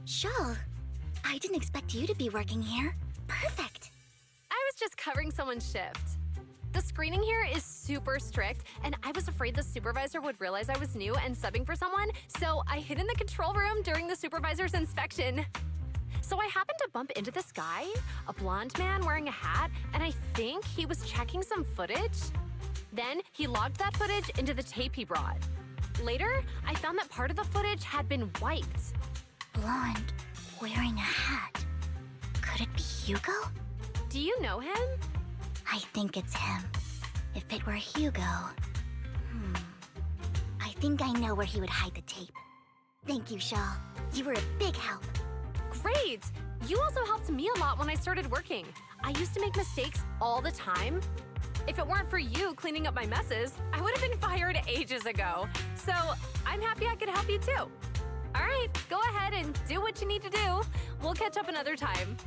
Shul, I didn't expect you to be working here. Perfect. I was just covering someone's shift. The screening here is super strict, and I was afraid the supervisor would realize I was new and subbing for someone, so I hid in the control room during the supervisor's inspection. So I happened to bump into this guy, a blonde man wearing a hat, and I think he was checking some footage. Then he logged that footage into the tape he brought. Later, I found that part of the footage had been wiped. Blonde, wearing a hat. Could it be Hugo? Do you know him? I think it's him. If it were Hugo... I think I know where he would hide the tape. Thank you, Shul. You were a big help. Great! You also helped me a lot when I started working. I used to make mistakes all the time. If it weren't for you cleaning up my messes, I would have been fired ages ago. So I'm happy I could help you too. All right, go ahead and do what you need to do. We'll catch up another time.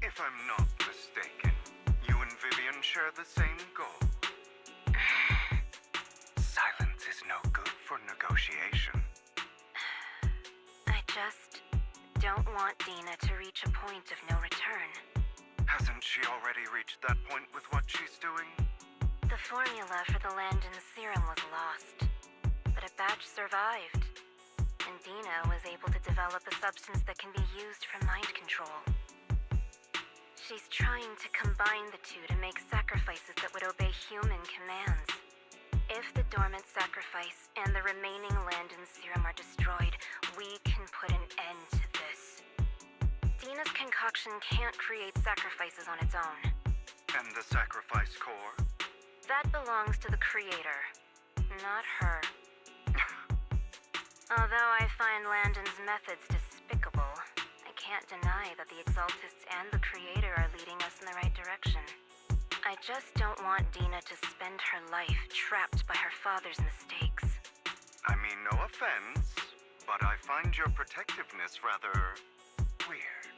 If I'm not mistaken, you and Vivian share the same goal. Silence is no good for negotiation. I just don't want Dina to reach a point of no return. Hasn't she already reached that point with what she's doing? The formula for the Landon serum was lost, but a batch survived, and Dina was able to develop a substance that can be used for mind control. She's trying to combine the two to make sacrifices that would obey human commands. If the dormant sacrifice and the remaining Landon serum are destroyed, we can put an end to this. Dina's concoction can't create sacrifices on its own. And the sacrifice core? That belongs to the creator, not her. Although I find Landon's methods despicable, I can't deny that the Exaltists and the creator are leading us in the right direction. I just don't want Dina to spend her life trapped by her father's mistakes. I mean, no offense, but I find your protectiveness rather weird.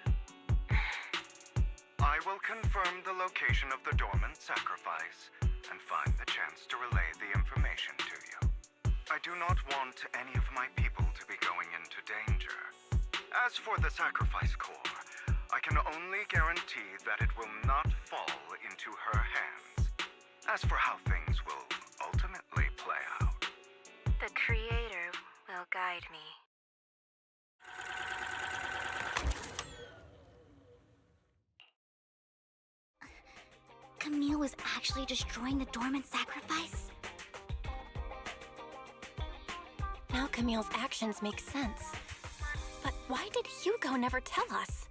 I will confirm the location of the dormant sacrifice and find the chance to relay the information to you. I do not want any of my people to be going into danger. As for the sacrifice core, I can only guarantee that it will not fall into her hands. As for how things will ultimately play out, The creator will guide me. Camille was actually destroying the dormant sacrifice? Now Camille's actions make sense. But why did Hugo never tell us?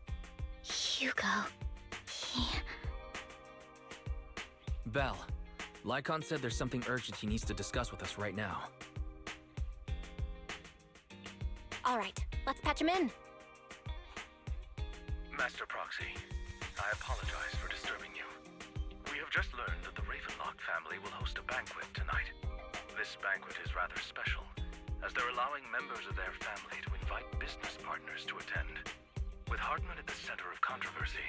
Hugo... he... Belle, Lycon said there's something urgent he needs to discuss with us right now. All right, let's patch him in. Master Proxy, I apologize for disturbing you. We have just learned that the Ravenlock family will host a banquet tonight. This banquet is rather special, as they're allowing members of their family to invite business partners to attend. With Hartman at the center of controversy,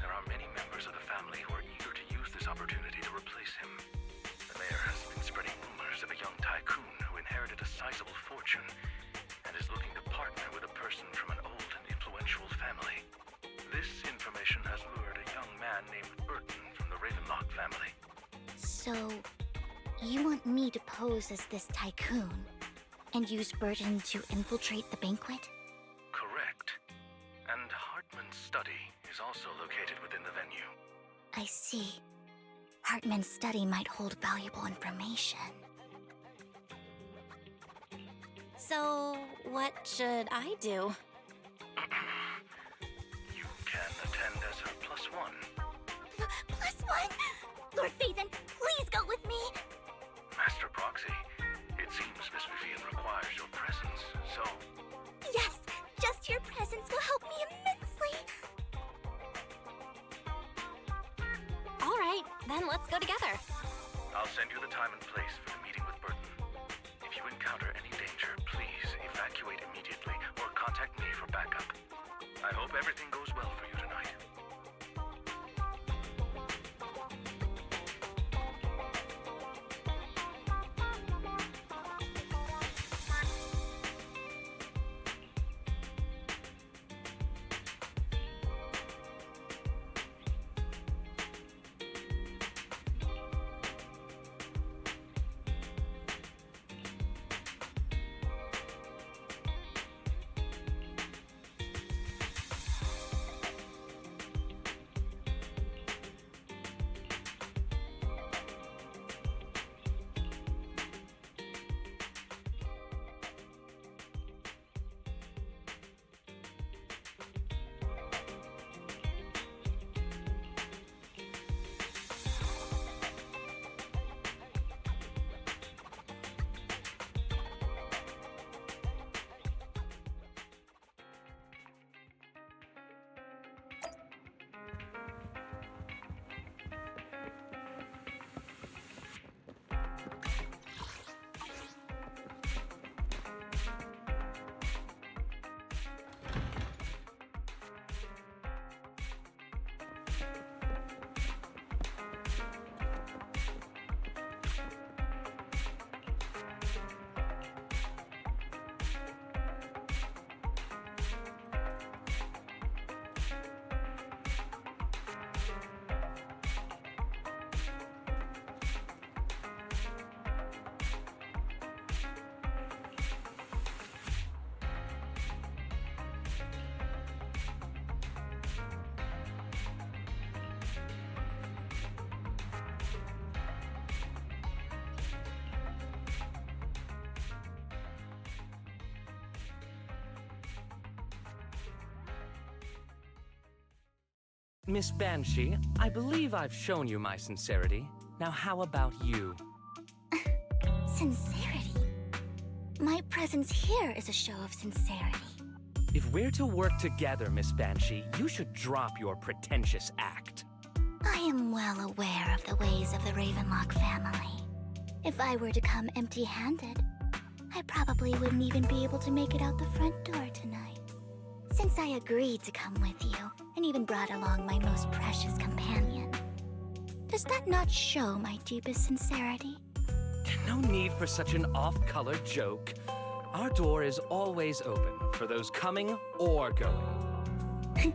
there are many members of the family who are eager to use this opportunity to replace him. The mayor has been spreading rumors of a young tycoon who inherited a sizable fortune and is looking to partner with a person from an old and influential family. This information has lured a young man named Burton from the Ravenlock family. So... you want me to pose as this tycoon and use Burton to infiltrate the banquet? Correct. And Hartman's study is also located within the venue. I see. Hartman's study might hold valuable information. So, what should I do? You can attend as her +1. +1? Lord Phaethon, please go with me! Master Proxy, it seems Miss Vivian requires your presence, so... Yes, just your presence will help me immensely! All right, then let's go together. I'll send you the time and place for the meeting with Burton. If you encounter any danger, please evacuate immediately or contact me for backup. I hope everything goes well for you tonight. Miss Banshee, I believe I've shown you my sincerity. Now how about you? Sincerity? My presence here is a show of sincerity. If we're to work together, Miss Banshee, you should drop your pretentious act. I am well aware of the ways of the Ravenlock family. If I were to come empty-handed, I probably wouldn't even be able to make it out the front door tonight. Since I agreed to come with you, and even brought along my most precious companion, does that not show my deepest sincerity? No need for such an off-color joke. Our door is always open for those coming or going.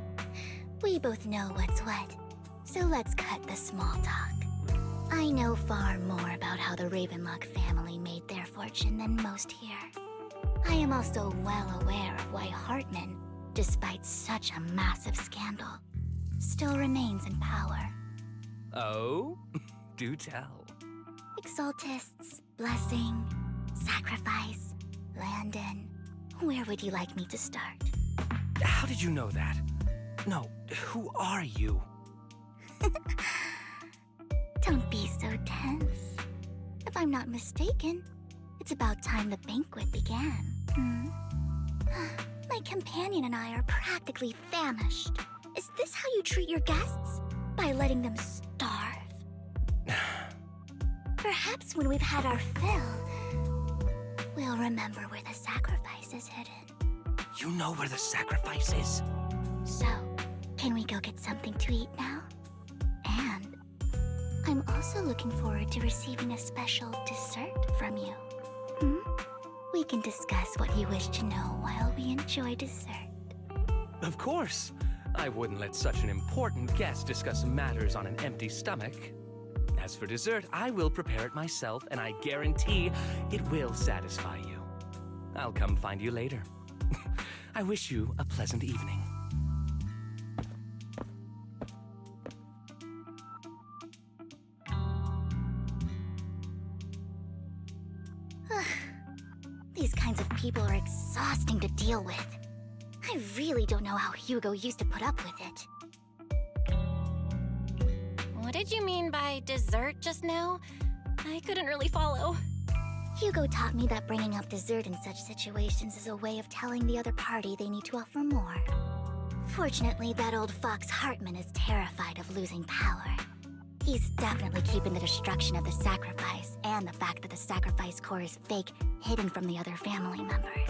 We both know what's what, so let's cut the small talk. I know far more about how the Ravenlock family made their fortune than most here. I am also well aware of why Hartman, despite such a massive scandal, still remains in power. Oh? Do tell. Exaltists, blessing, sacrifice, Landon. Where would you like me to start? How did you know that? No, who are you? Don't be so tense. If I'm not mistaken, it's about time the banquet began. My companion and I are practically famished. Is this how you treat your guests? By letting them starve? Perhaps when we've had our fill, we'll remember where the sacrifice is hidden. You know where the sacrifice is? So, can we go get something to eat now? And I'm also looking forward to receiving a special dessert from you. We can discuss what you wish to know while we enjoy dessert. Of course. I wouldn't let such an important guest discuss matters on an empty stomach. As for dessert, I will prepare it myself, and I guarantee it will satisfy you. I'll come find you later. I wish you a pleasant evening. These kinds of people are exhausting to deal with. I really don't know how Hugo used to put up with it. What did you mean by dessert just now? I couldn't really follow. Hugo taught me that bringing up dessert in such situations is a way of telling the other party they need to offer more. Fortunately, that old fox Hartman is terrified of losing power. He's definitely keeping the destruction of the sacrifice and the fact that the sacrifice core is fake hidden from the other family members.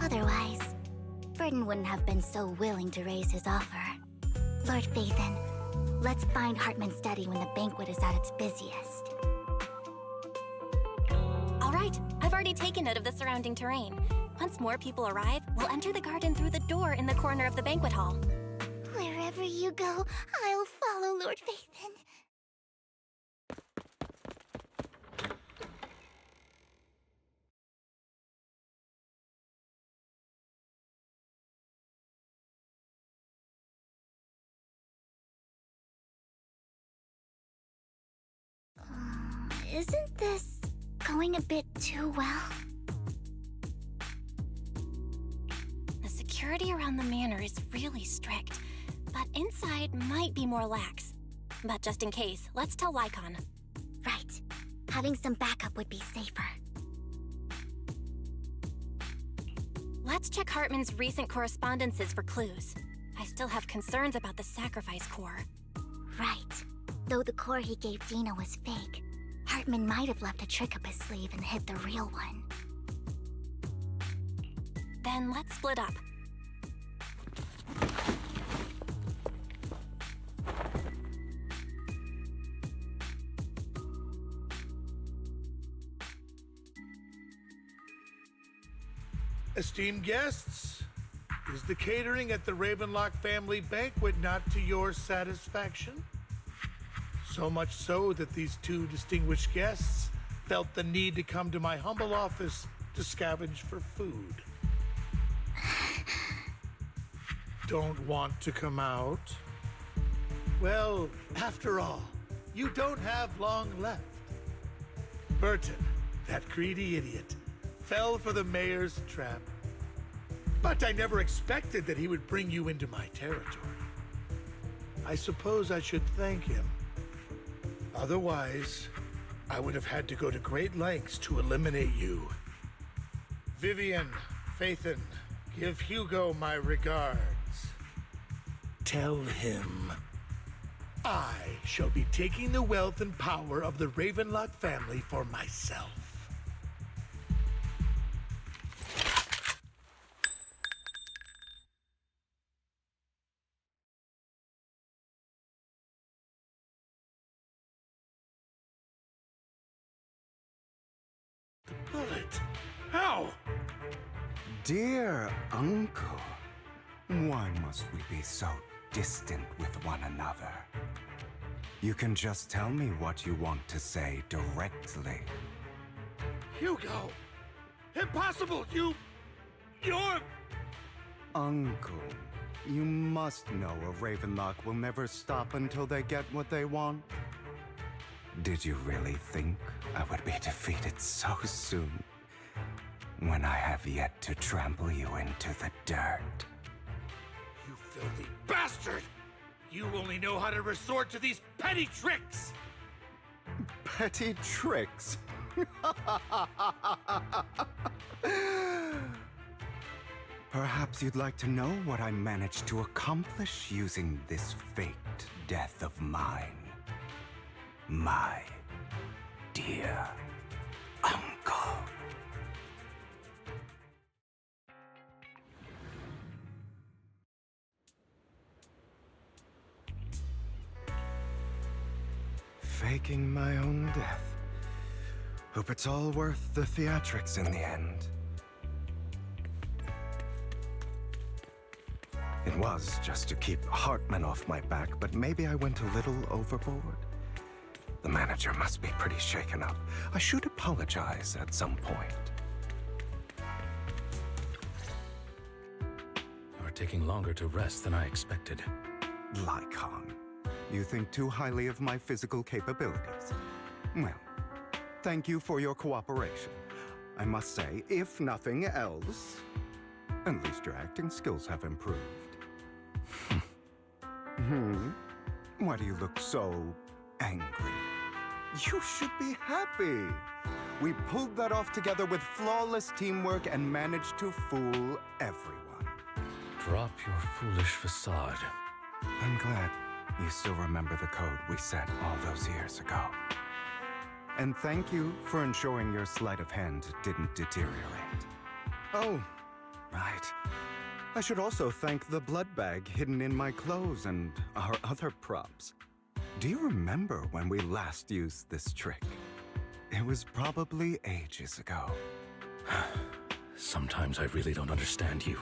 Otherwise, Burden wouldn't have been so willing to raise his offer. Lord Phaethon, let's find Hartman's study when the banquet is at its busiest. All right, I've already taken note of the surrounding terrain. Once more people arrive, we'll enter the garden through the door in the corner of the banquet hall. Wherever you go, I'll follow, Lord Phaethon. Isn't this going a bit too well? The security around the manor is really strict, but inside might be more lax. But just in case, let's tell Lycon. Right. Having some backup would be safer. Let's check Hartman's recent correspondences for clues. I still have concerns about the sacrifice core. Right. Though the core he gave Dina was fake, Hartman might have left a trick up his sleeve and hid the real one. Then let's split up. Esteemed guests, is the catering at the Ravenlock family banquet not to your satisfaction? So much so that these two distinguished guests felt the need to come to my humble office to scavenge for food. Don't want to come out? Well, after all, you don't have long left. Burton, that greedy idiot, fell for the mayor's trap. But I never expected that he would bring you into my territory. I suppose I should thank him. Otherwise, I would have had to go to great lengths to eliminate you. Vivian, Phaethon, give Hugo my regards. Tell him I shall be taking the wealth and power of the Ravenlock family for myself. The bullet? How? Dear uncle, why must we be so distant with one another? You can just tell me what you want to say directly. Hugo! Impossible! You're... Uncle, you must know a Ravenlock will never stop until they get what they want. Did you really think I would be defeated so soon? When I have yet to trample you into the dirt. You filthy bastard! You only know how to resort to these petty tricks! Petty tricks? Perhaps you'd like to know what I managed to accomplish using this faked death of mine. My dear uncle. Faking my own death. Hope it's all worth the theatrics in the end. It was just to keep Hartman off my back, but maybe I went a little overboard. The manager must be pretty shaken up. I should apologize at some point. You're taking longer to rest than I expected. Lycon, you think too highly of my physical capabilities. Well, thank you for your cooperation. I must say, if nothing else, at least your acting skills have improved. Why do you look so angry? You should be happy. We pulled that off together with flawless teamwork and managed to fool everyone. Drop your foolish facade. I'm glad you still remember the code we set all those years ago. And thank you for ensuring your sleight of hand didn't deteriorate. Oh, right. I should also thank the blood bag hidden in my clothes and our other props. Do you remember when we last used this trick? It was probably ages ago. Sometimes I really don't understand you.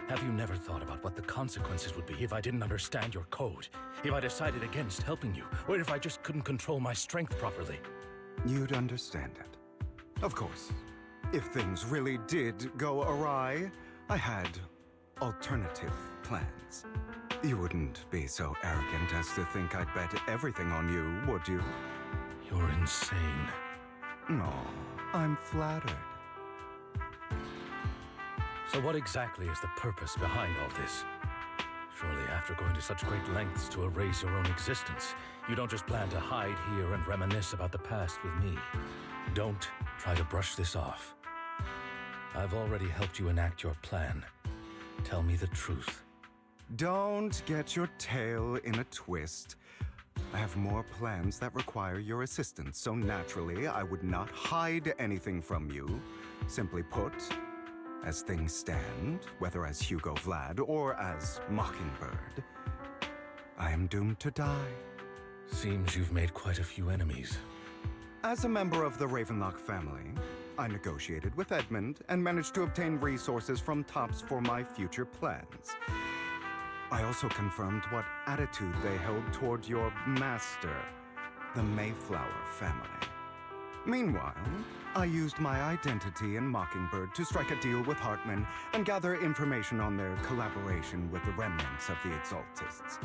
Have you never thought about what the consequences would be if I didn't understand your code? If I decided against helping you? Or if I just couldn't control my strength properly? You'd understand it. Of course, if things really did go awry, I had alternative plans. You wouldn't be so arrogant as to think I'd bet everything on you, would you? You're insane. No, I'm flattered. So what exactly is the purpose behind all this? Surely after going to such great lengths to erase your own existence, you don't just plan to hide here and reminisce about the past with me. Don't try to brush this off. I've already helped you enact your plan. Tell me the truth. Don't get your tail in a twist. I have more plans that require your assistance, so naturally I would not hide anything from you. Simply put, as things stand, whether as Hugo Vlad or as Mockingbird, I am doomed to die. Seems you've made quite a few enemies. As a member of the Ravenlock family, I negotiated with Edmund and managed to obtain resources from Tops for my future plans. I also confirmed what attitude they held toward your master, the Mayflower family. Meanwhile, I used my identity in Mockingbird to strike a deal with Hartman and gather information on their collaboration with the remnants of the Exaltists.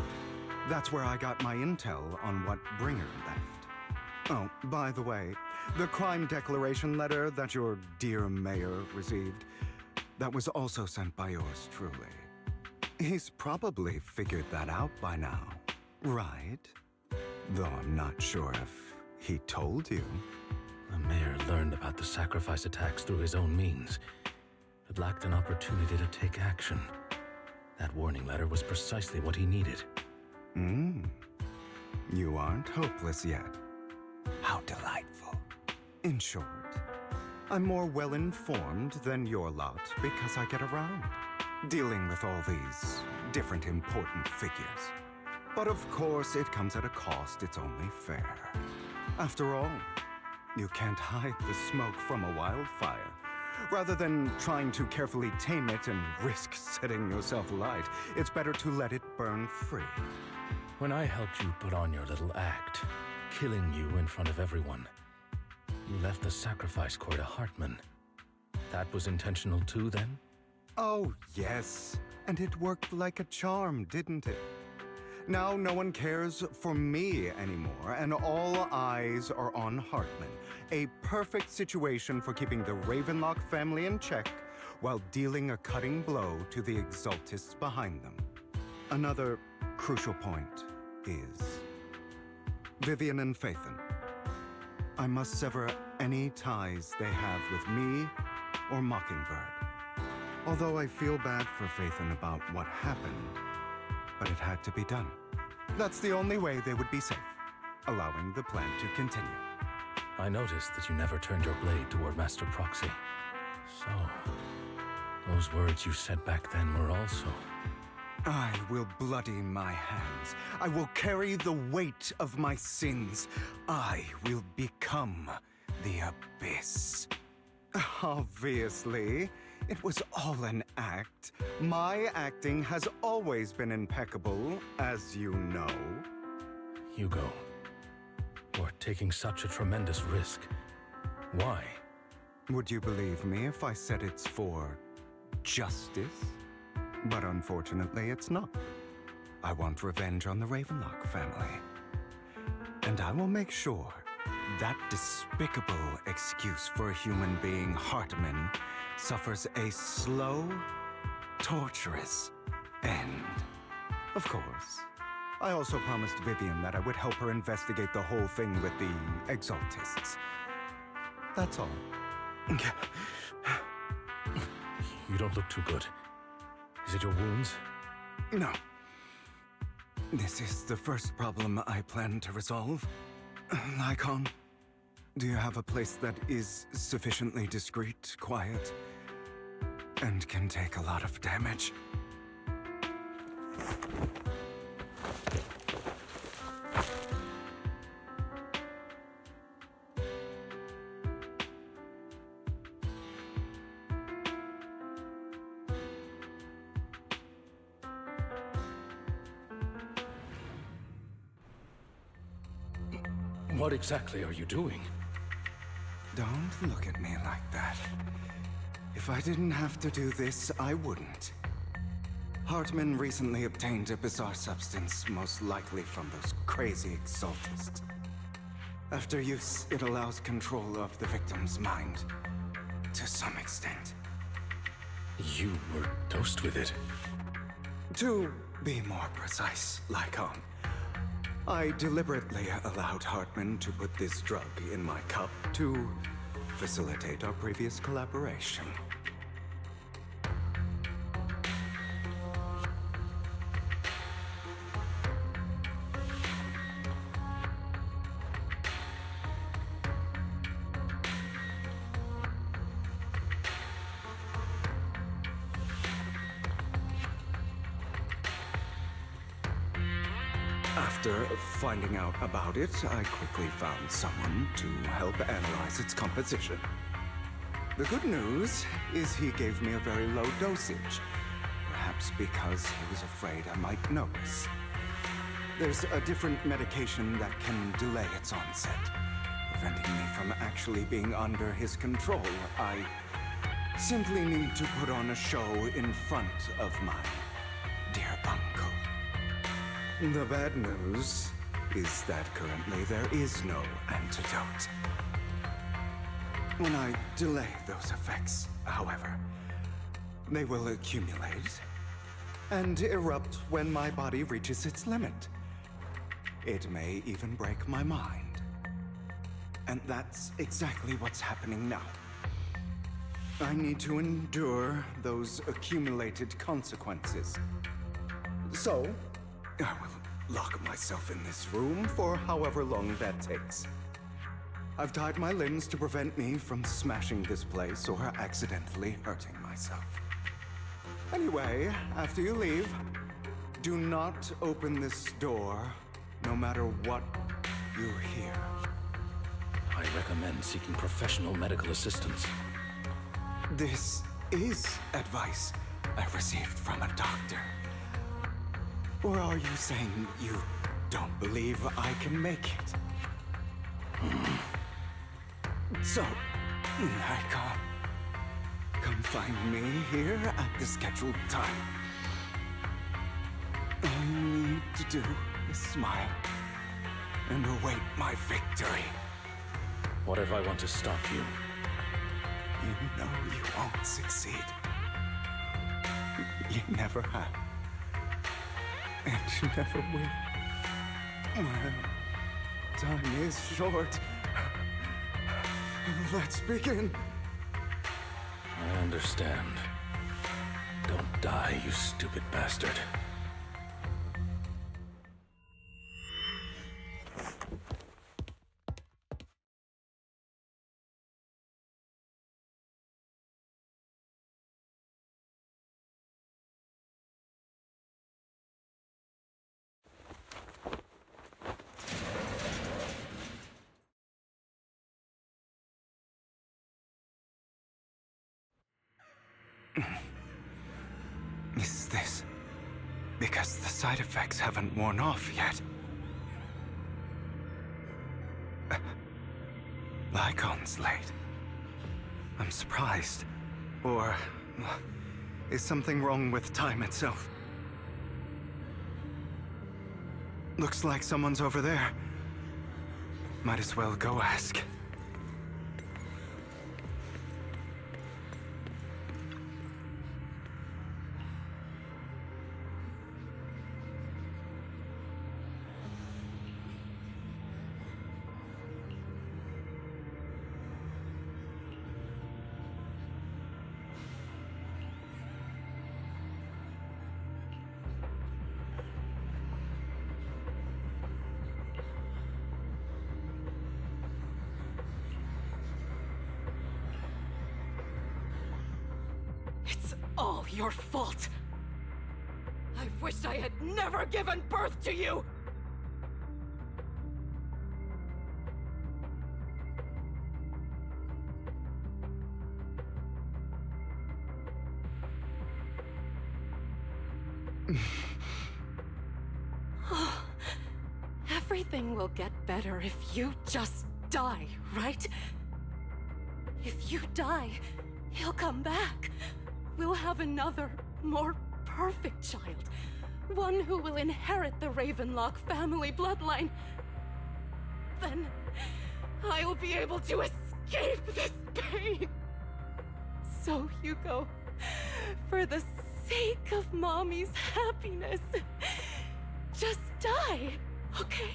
That's where I got my intel on what Bringer left. Oh, by the way, the crime declaration letter that your dear mayor received, that was also sent by yours truly. He's probably figured that out by now. Right. Though I'm not sure if he told you. The mayor learned about the sacrifice attacks through his own means, but lacked an opportunity to take action. That warning letter was precisely what he needed. You aren't hopeless yet. How delightful. In short, I'm more well-informed than your lot because I get around, dealing with all these different important figures. But of course, it comes at a cost. It's only fair. After all, you can't hide the smoke from a wildfire. Rather than trying to carefully tame it and risk setting yourself alight, it's better to let it burn free. When I helped you put on your little act, killing you in front of everyone, you left the sacrifice core to Hartman. That was intentional too, then? Oh, yes. And it worked like a charm, didn't it? Now no one cares for me anymore, and all eyes are on Hartman. A perfect situation for keeping the Ravenlock family in check while dealing a cutting blow to the Exaltists behind them. Another crucial point is Vivian and Phaethon. I must sever any ties they have with me or Mockingbird. Although I feel bad for Phaethon about what happened, but it had to be done. That's the only way they would be safe, allowing the plan to continue. I noticed that you never turned your blade toward Master Proxy. So, those words you said back then were also... I will bloody my hands. I will carry the weight of my sins. I will become the Abyss. Obviously, it was all an act. My acting has always been impeccable, as you know. Hugo, you're taking such a tremendous risk. Why? Would you believe me if I said it's for justice? But unfortunately, it's not. I want revenge on the Ravenlock family. And I will make sure that despicable excuse for a human being, Hartman, suffers a slow, torturous end. Of course, I also promised Vivian that I would help her investigate the whole thing with the Exaltists. That's all. You don't look too good. Is it your wounds? No. This is the first problem I plan to resolve. Lycon, do you have a place that is sufficiently discreet, quiet, and can take a lot of damage? What exactly are you doing? Don't look at me like that. If I didn't have to do this, I wouldn't. Hartman recently obtained a bizarre substance, most likely from those crazy Exaltists. After use, it allows control of the victim's mind, to some extent. You were dosed with it. To be more precise, Lycon, I deliberately allowed Hartman to put this drug in my cup to facilitate our previous collaboration. After finding out about it, I quickly found someone to help analyze its composition. The good news is he gave me a very low dosage, perhaps because he was afraid I might notice. There's a different medication that can delay its onset, preventing me from actually being under his control. I simply need to put on a show in front of my dear uncle. The bad news is that currently there is no antidote. When I delay those effects, however, they will accumulate and erupt when my body reaches its limit. It may even break my mind. And that's exactly what's happening now. I need to endure those accumulated consequences. So, I will lock myself in this room for however long that takes. I've tied my limbs to prevent me from smashing this place or accidentally hurting myself. Anyway, after you leave, do not open this door, no matter what you hear. I recommend seeking professional medical assistance. This is advice I received from a doctor. Or are you saying you don't believe I can make it? So, Naika, come find me here at the scheduled time. All you need to do is smile and await my victory. What if I want to stop you? You know you won't succeed. You never have. And you never will. Well, time is short. Let's begin. I understand. Don't die, you stupid bastard. Is this because the side effects haven't worn off yet? Lycon's late. I'm surprised. Or is something wrong with time itself? Looks like someone's over there. Might as well go ask. It's all your fault. I wish I had never given birth to you! Everything will get better if you just die, right? If you die, he'll come back. We'll have another, more perfect child. One who will inherit the Ravenlock family bloodline. Then, I'll be able to escape this pain. So, Hugo, for the sake of Mommy's happiness, just die, okay?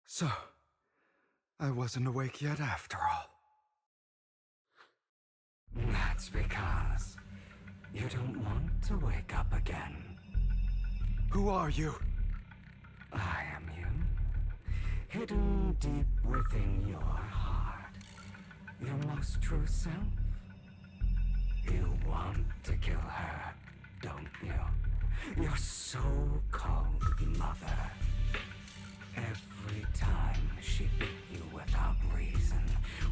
So, I wasn't awake yet after all. That's because you don't want to wake up again. Who are you? I am you. Hidden deep within your heart. Your most true self. You want to kill her, don't you? Your so-called mother. Every time she bit you without reason,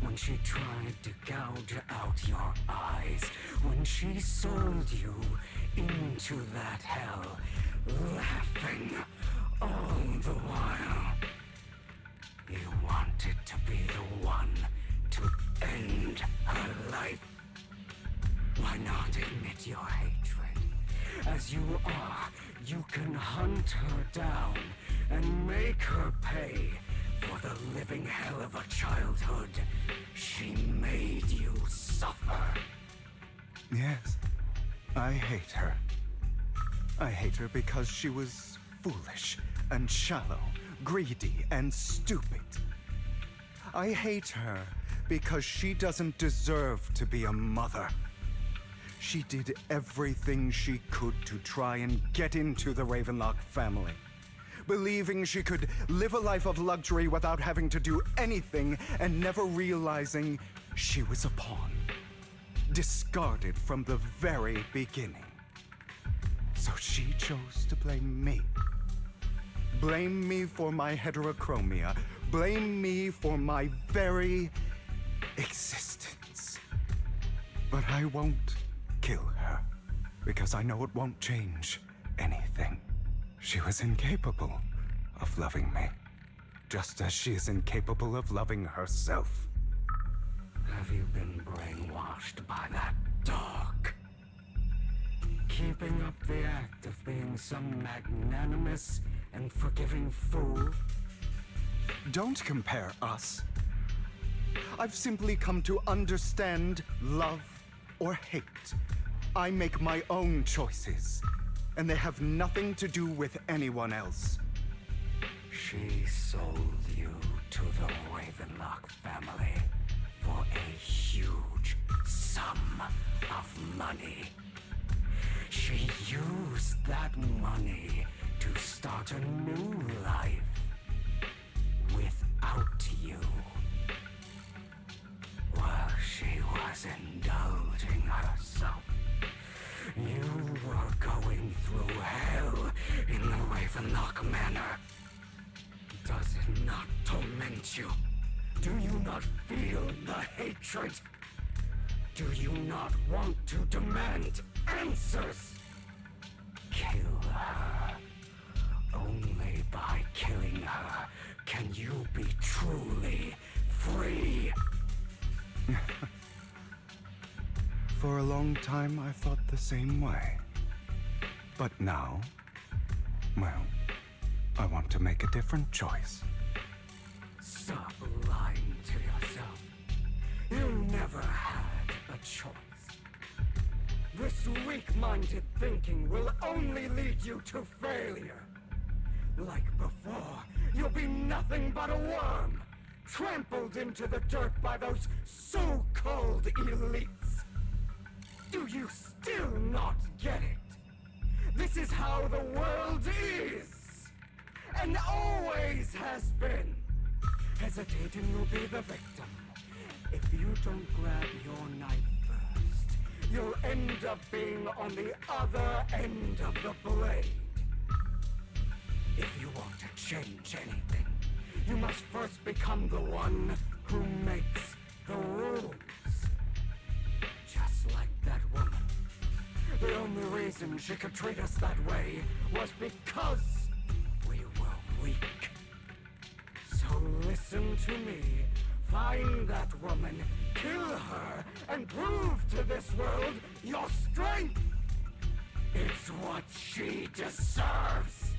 when she tried to gouge out your eyes, when she sold you into that hell, laughing All the while, you wanted to be the one to end her life. Why not admit your hatred? As you are, you can hunt her down and make her pay for the living hell of a childhood she made you suffer. Yes, I hate her. I hate her because she was foolish and shallow, greedy and stupid. I hate her because she doesn't deserve to be a mother. She did everything she could to try and get into the Ravenlock family, believing she could live a life of luxury without having to do anything and never realizing she was a pawn, discarded from the very beginning. So she chose to blame me. Blame me for my heterochromia. Blame me for my very existence. But I won't kill her, because I know it won't change anything. She was incapable of loving me, just as she is incapable of loving herself. Have you been brainwashed by that dog? Keeping up the act of being some magnanimous and forgiving fool? Don't compare us. I've simply come to understand love or hate. I make my own choices, and they have nothing to do with anyone else. She sold you to the Ravenlock family for a huge sum of money. She used that money to start a new life without you. While she was indulging herself, you were going through hell in the Ravenlock Manor. Does it not torment you? Do you not feel the hatred? Do you not want to demand answers? Kill her. Only by killing her can you be truly free. For a long time, I thought the same way. But now, well, I want to make a different choice. Stop lying to yourself. You never had a choice. This weak-minded thinking will only lead you to failure. Like before, you'll be nothing but a worm, trampled into the dirt by those so-called elites. Do you still not get it? This is how the world is, and always has been. Hesitating will be the victim. If you don't grab your knife first, you'll end up being on the other end of the blade. If you want to change anything, you must first become the one who makes the rules. Just like that woman. The only reason she could treat us that way was because we were weak. So listen to me. Find that woman, kill her, and prove to this world your strength. It's what she deserves.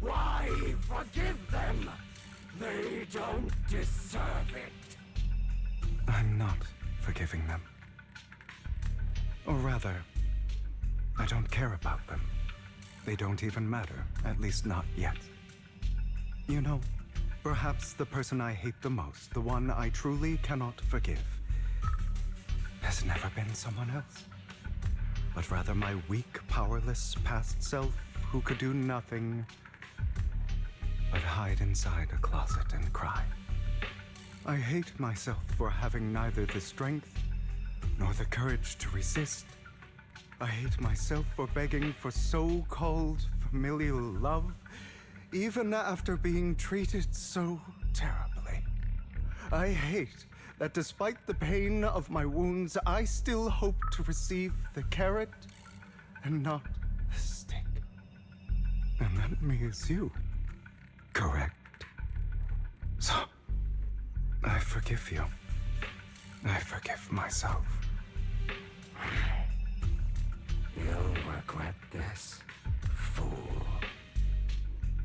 Why forgive them? They don't deserve it. I'm not forgiving them. Or rather, I don't care about them. They don't even matter, at least not yet. You know, perhaps the person I hate the most, the one I truly cannot forgive, has never been someone else, but rather my weak, powerless past self who could do nothing but hide inside a closet and cry. I hate myself for having neither the strength nor the courage to resist. I hate myself for begging for so-called familial love, even after being treated so terribly. I hate that despite the pain of my wounds, I still hope to receive the carrot and not the stick. And that me is you. Correct? So, I forgive you. I forgive myself. You'll regret this, fool.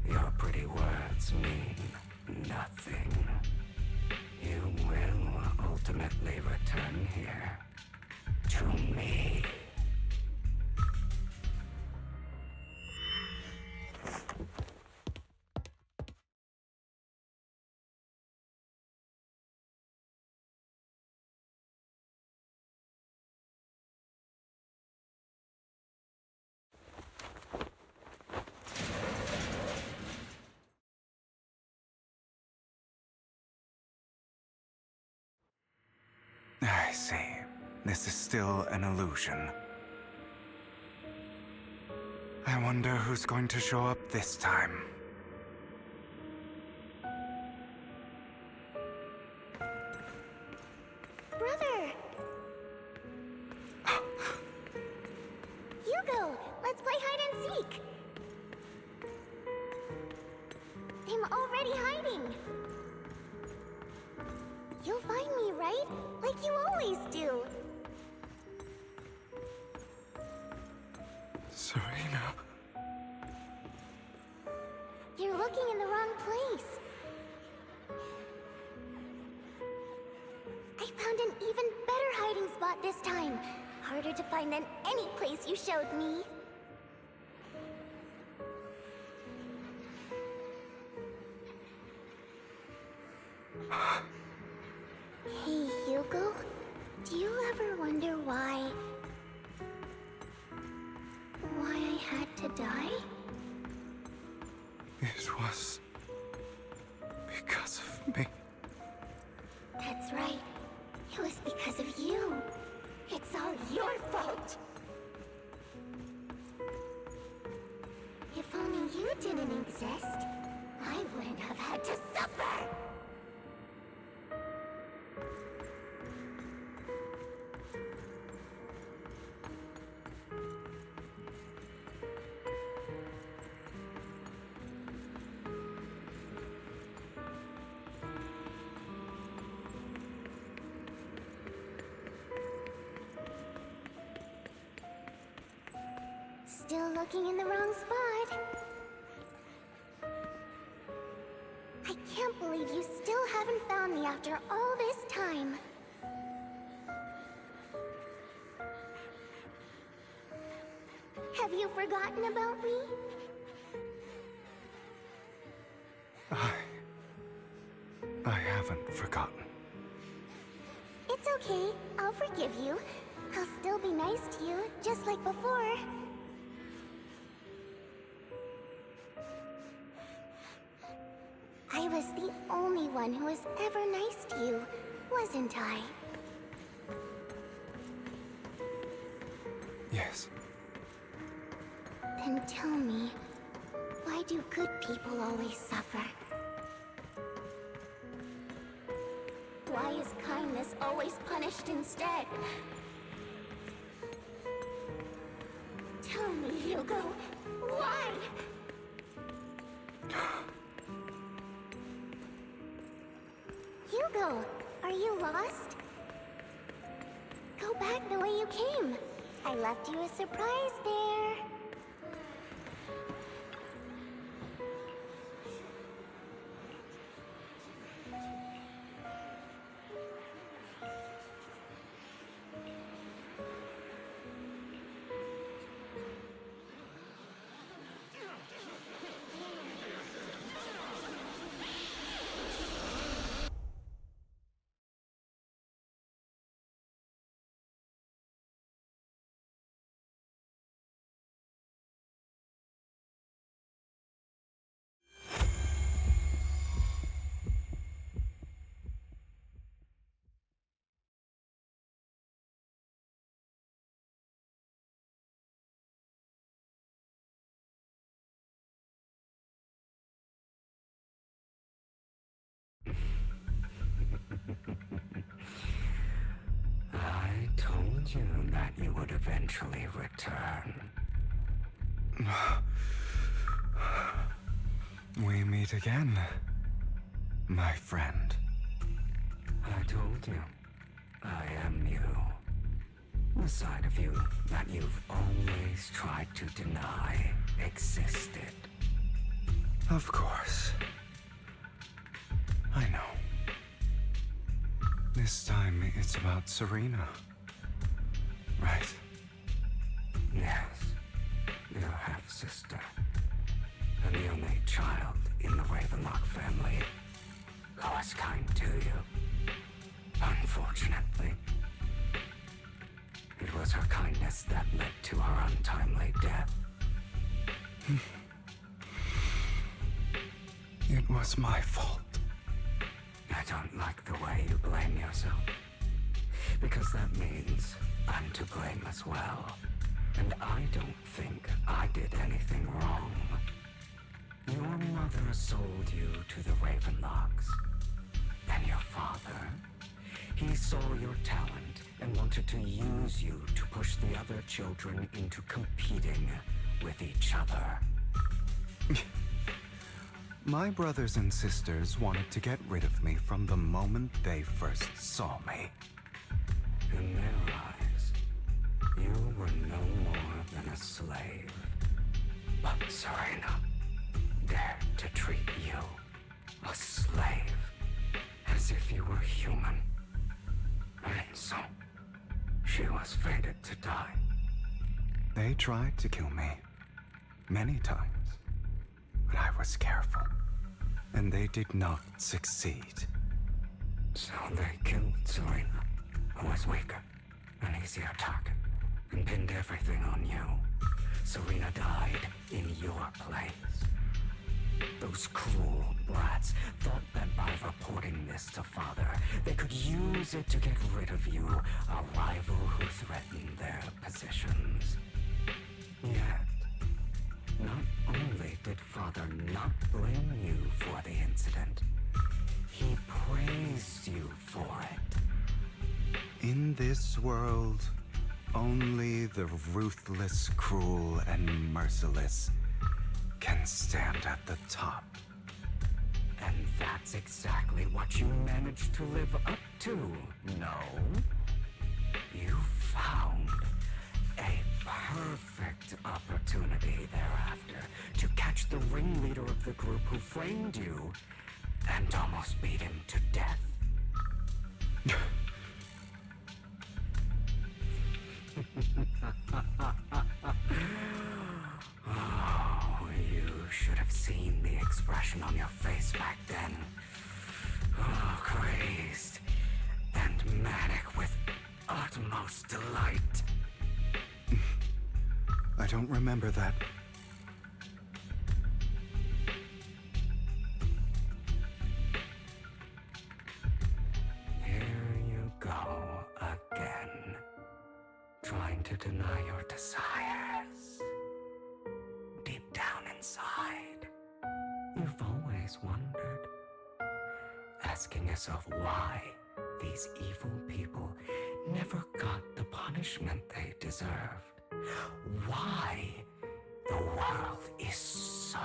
Your pretty words mean nothing. You will ultimately return here to me. I see. This is still an illusion. I wonder who's going to show up this time. Brother! Hugo, let's play hide and seek! I'm already hiding! You'll find me, right? Like you always do! Serena. You're looking in the wrong place. I found an even better hiding spot this time. Harder to find than any place you showed me. Hey, Hugo. Do you ever wonder why I had to die? It was because of me. That's right. It was because of you. It's all your fault. If only you didn't exist, I wouldn't have had to suffer. Still looking in the wrong spot. I can't believe you still haven't found me after all this time. Have you forgotten about me? I haven't forgotten. It's okay. I'll forgive you. I'll still be nice to you, just like before. I was the only one who was ever nice to you, wasn't I? Yes. Then tell me, why do good people always suffer? Why is kindness always punished instead? Tell me, Hugo, why? Hugo, are you lost? Go back the way you came. I left you a surprise there. I told you that you would eventually return. We meet again, my friend. I told you, I am you. The side of you that you've always tried to deny existed. Of course. I know. This time it's about Serena. Right? Yes, your half-sister. And the only child in the Ravenlock family who was kind to you. Unfortunately, it was her kindness that led to her untimely death. It was my fault. I don't like the way you blame yourself. Because that means I'm to blame as well. And I don't think I did anything wrong. Your mother sold you to the Ravenlocks. And your father, he saw your talent and wanted to use you to push the other children into competing with each other. My brothers and sisters wanted to get rid of me from the moment they first saw me. In their eyes, you were no more than a slave. But Serena dared to treat you, a slave, as if you were human. And so, she was fated to die. They tried to kill me many times, but I was careful, and they did not succeed. So they killed Serena, who was weaker, an easier target, and pinned everything on you. Serena died in your place. Those cruel brats thought that by reporting this to Father, they could use it to get rid of you, a rival who threatened their positions. Yet, not only did Father not blame you for the incident, he praised you for it. In this world, only the ruthless, cruel, and merciless can stand at the top. And that's exactly what you managed to live up to, no? You found a perfect opportunity thereafter to catch the ringleader of the group who framed you and almost beat him to death. Oh, you should have seen the expression on your face back then. Oh, crazed and manic with utmost delight. I don't remember that. Here you go again, trying to deny your desires. Deep down inside, you've always wondered, asking yourself why these evil people never got the punishment they deserved. Why the world is so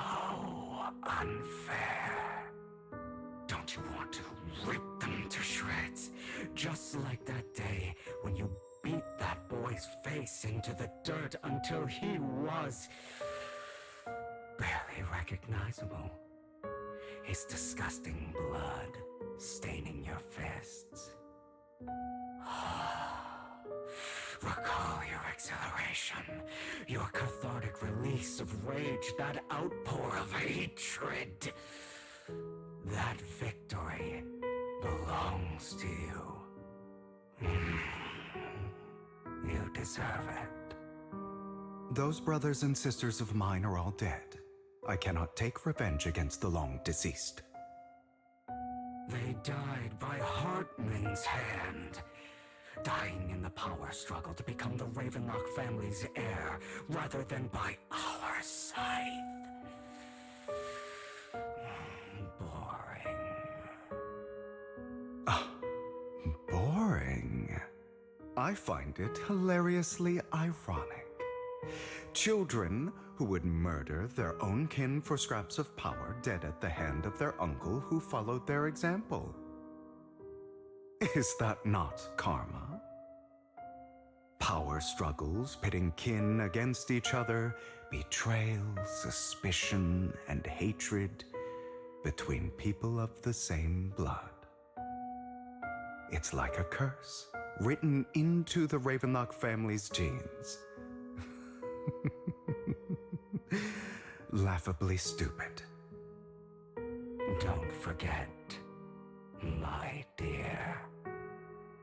unfair. Don't you want to rip them to shreds? Just like that day when you beat that boy's face into the dirt until he was barely recognizable. His disgusting blood staining your fists. Recall your exhilaration, your cathartic release of rage, that outpour of hatred. That victory belongs to you. You deserve it. Those brothers and sisters of mine are all dead. I cannot take revenge against the long deceased. They died by Hartman's hand. Dying in the power struggle to become the Ravenlock family's heir, rather than by our scythe. Boring. Boring. I find it hilariously ironic. Children who would murder their own kin for scraps of power dead at the hand of their uncle who followed their example. Is that not karma? Power struggles pitting kin against each other, betrayal, suspicion, and hatred between people of the same blood. It's like a curse written into the Ravenlock family's genes. Laughably stupid. Don't forget, my dear,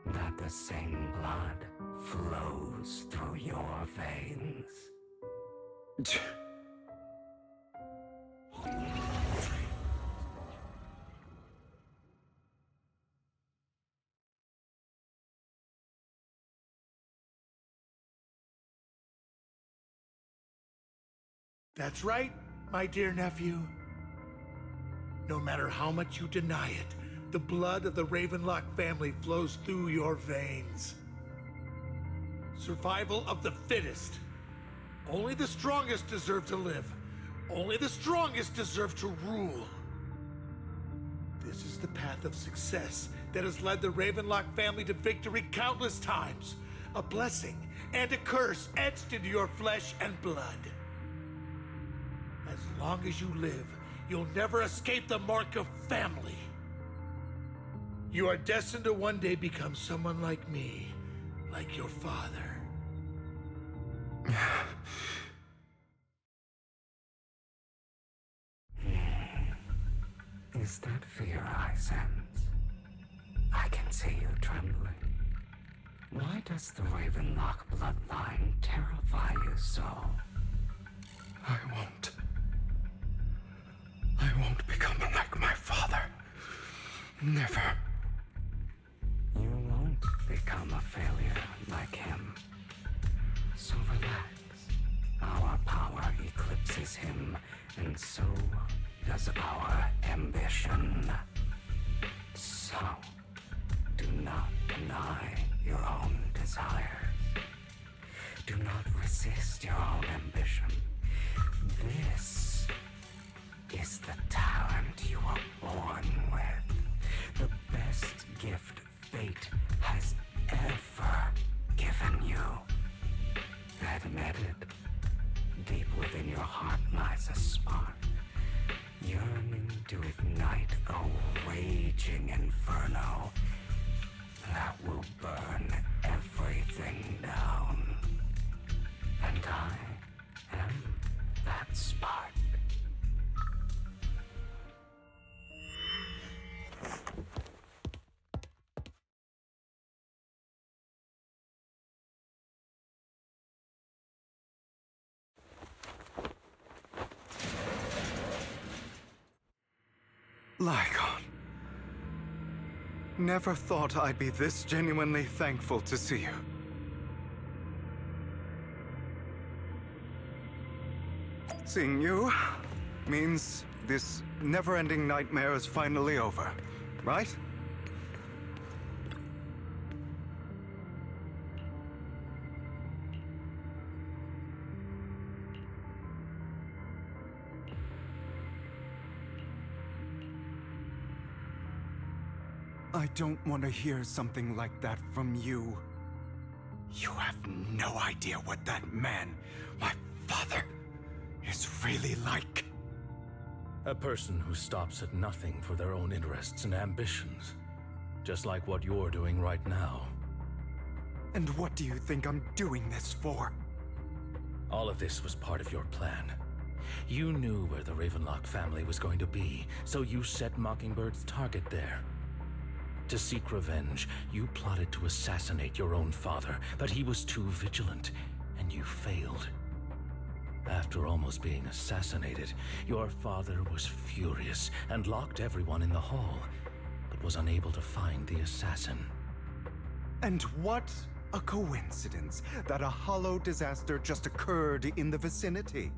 that the same blood flows through your veins. That's right, my dear nephew. No matter how much you deny it, the blood of the Ravenlock family flows through your veins. Survival of the fittest. Only the strongest deserve to live. Only the strongest deserve to rule. This is the path of success that has led the Ravenlock family to victory countless times. A blessing and a curse etched into your flesh and blood. As long as you live, you'll never escape the mark of family. You are destined to one day become someone like me, like your father. Is that fear I sense? I can see you trembling. Why does the Ravenlock bloodline terrify you so? I won't become like my father. Never. You won't become a failure like him. So relax. Our power eclipses him, and so does our ambition. So, do not deny your own desires. Do not resist your own ambition. This is the talent you were born with. The best gift fate has ever given you. Admit it. Deep within your heart lies a spark, yearning to ignite a raging inferno that will burn everything down. And I am that spark. Lygon. Never thought I'd be this genuinely thankful to see you. Seeing you means this never-ending nightmare is finally over, right? I don't want to hear something like that from you. You have no idea what that man, my father, is really like. A person who stops at nothing for their own interests and ambitions. Just like what you're doing right now. And what do you think I'm doing this for? All of this was part of your plan. You knew where the Ravenlock family was going to be, so you set Mockingbird's target there. To seek revenge, you plotted to assassinate your own father, but he was too vigilant, and you failed. After almost being assassinated, your father was furious and locked everyone in the hall, but was unable to find the assassin. And what a coincidence that a hollow disaster just occurred in the vicinity.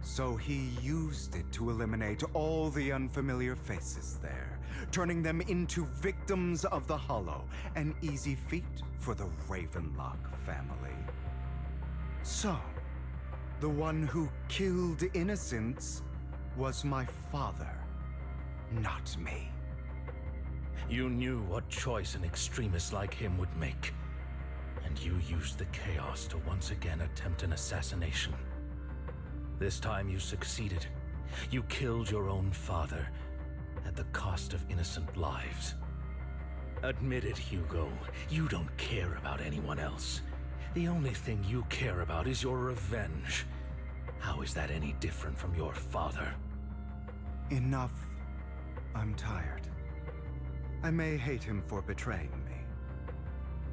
So he used it to eliminate all the unfamiliar faces there, turning them into victims of the hollow, an easy feat for the Ravenlock family. So, The one who killed innocents was my father, not me. You knew what choice an extremist like him would make. And you used the chaos to once again attempt an assassination. This time you succeeded. You killed your own father at the cost of innocent lives. Admit it, Hugo. You don't care about anyone else. The only thing you care about is your revenge. How is that any different from your father? Enough. I'm tired. I may hate him for betraying me,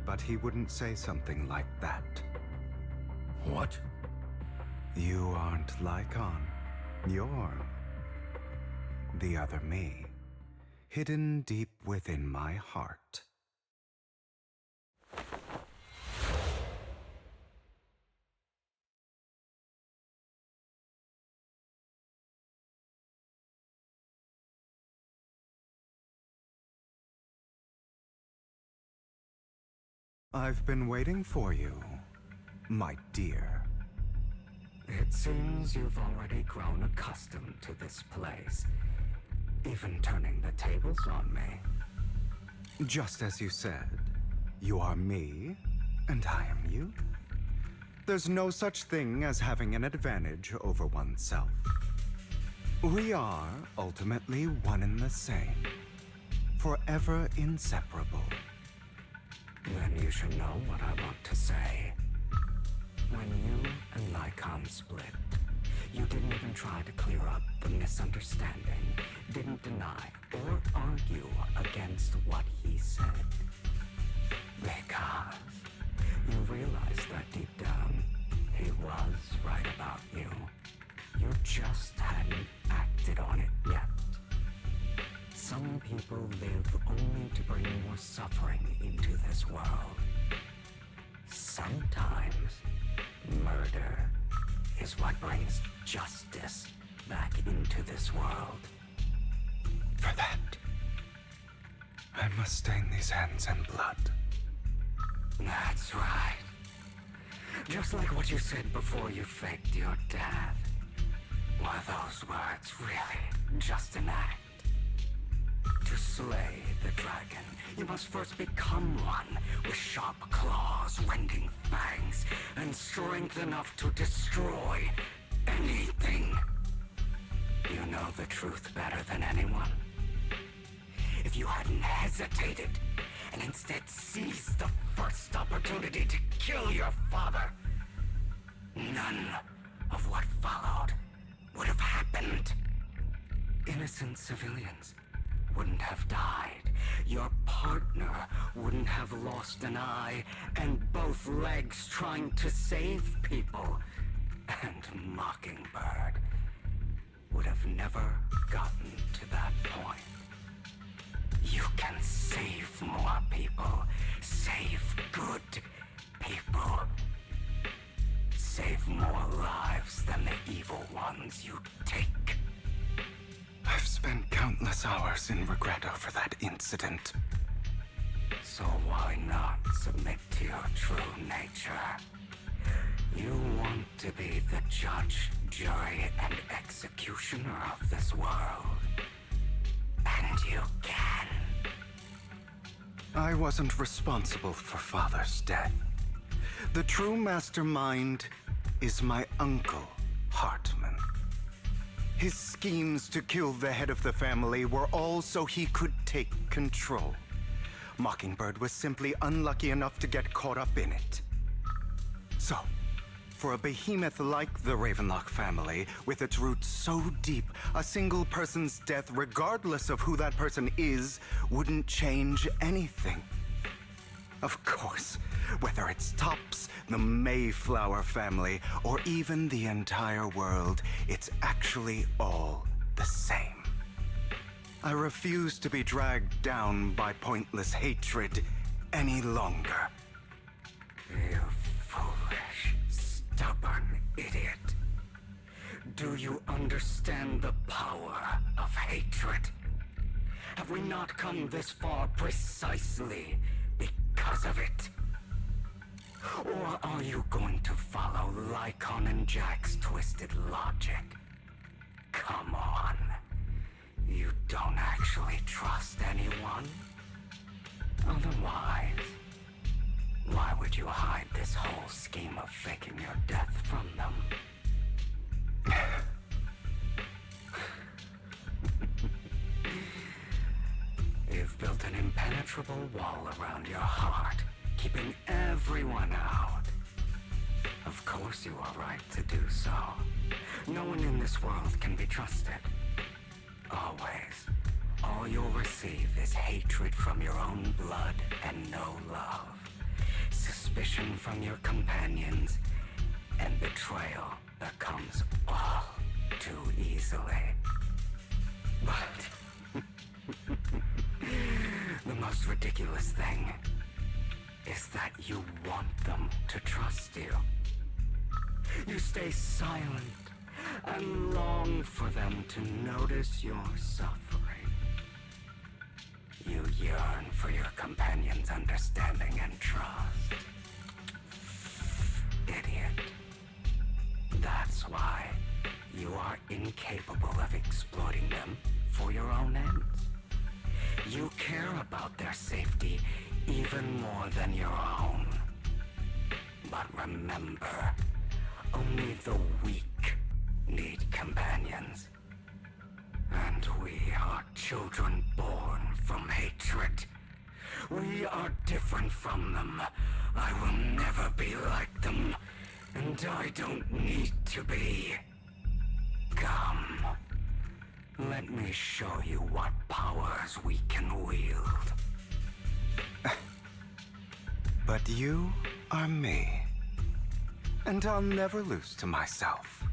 but he wouldn't say something like that. What? You aren't Lycon. You're the other me, hidden deep within my heart. I've been waiting for you, my dear. It seems you've already grown accustomed to this place, even turning the tables on me. Just as you said, you are me, and I am you. There's no such thing as having an advantage over oneself. We are ultimately one and the same, forever inseparable. Then you should know what I want to say. When you and Lycon split, you didn't even try to clear up the misunderstanding, didn't deny or argue against what he said. Because you realized that deep down, he was right about you. You just hadn't acted on it yet. Some people live only to bring more suffering into this world. Sometimes, murder is what brings justice back into this world. For that, I must stain these hands in blood. That's right. Just like what you said before you faked your death. Were those words really just an act? To slay the dragon, you must first become one with sharp claws, rending fangs, and strength enough to destroy anything. You know the truth better than anyone. If you hadn't hesitated and instead seized the first opportunity to kill your father, none of what followed would have happened. Innocent civilians wouldn't have died. Your partner wouldn't have lost an eye and both legs trying to save people. And Mockingbird would have never gotten to that point. You can save more people. Save good people. Save more lives than the evil ones you take. I've spent countless hours in regret over that incident. So why not submit to your true nature? You want to be the judge, jury, and executioner of this world. And you can. I wasn't responsible for Father's death. The true mastermind is my uncle, Hartman. His schemes to kill the head of the family were all so he could take control. Mockingbird was simply unlucky enough to get caught up in it. So, for a behemoth like the Ravenlock family, with its roots so deep, a single person's death, regardless of who that person is, wouldn't change anything. Of course, whether it's Tops, the Mayflower family, or even the entire world, it's actually all the same. I refuse to be dragged down by pointless hatred any longer. You foolish, stubborn idiot. Do you understand the power of hatred? Have we not come this far precisely because of it? Or are you going to follow Lycon and Jack's twisted logic? Come on. You don't actually trust anyone? Otherwise, why would you hide this whole scheme of faking your death from them? You've built an impenetrable wall around your heart, keeping everyone out. Of course you are right to do so. No one in this world can be trusted. Always. All you'll receive is hatred from your own blood and no love. Suspicion from your companions, and betrayal that comes all too easily. But the most ridiculous thing is that you want them to trust you. You stay silent and long for them to notice your suffering. You yearn for your companion's understanding and trust. Idiot. That's why you are incapable of exploiting them for your own ends. You care about their safety even more than your own. But remember, only the weak need companions. And we are children born from hatred. We are different from them. I will never be like them. And I don't need to be. Come. Let me show you what powers we can wield. But you are me. And I'll never lose to myself.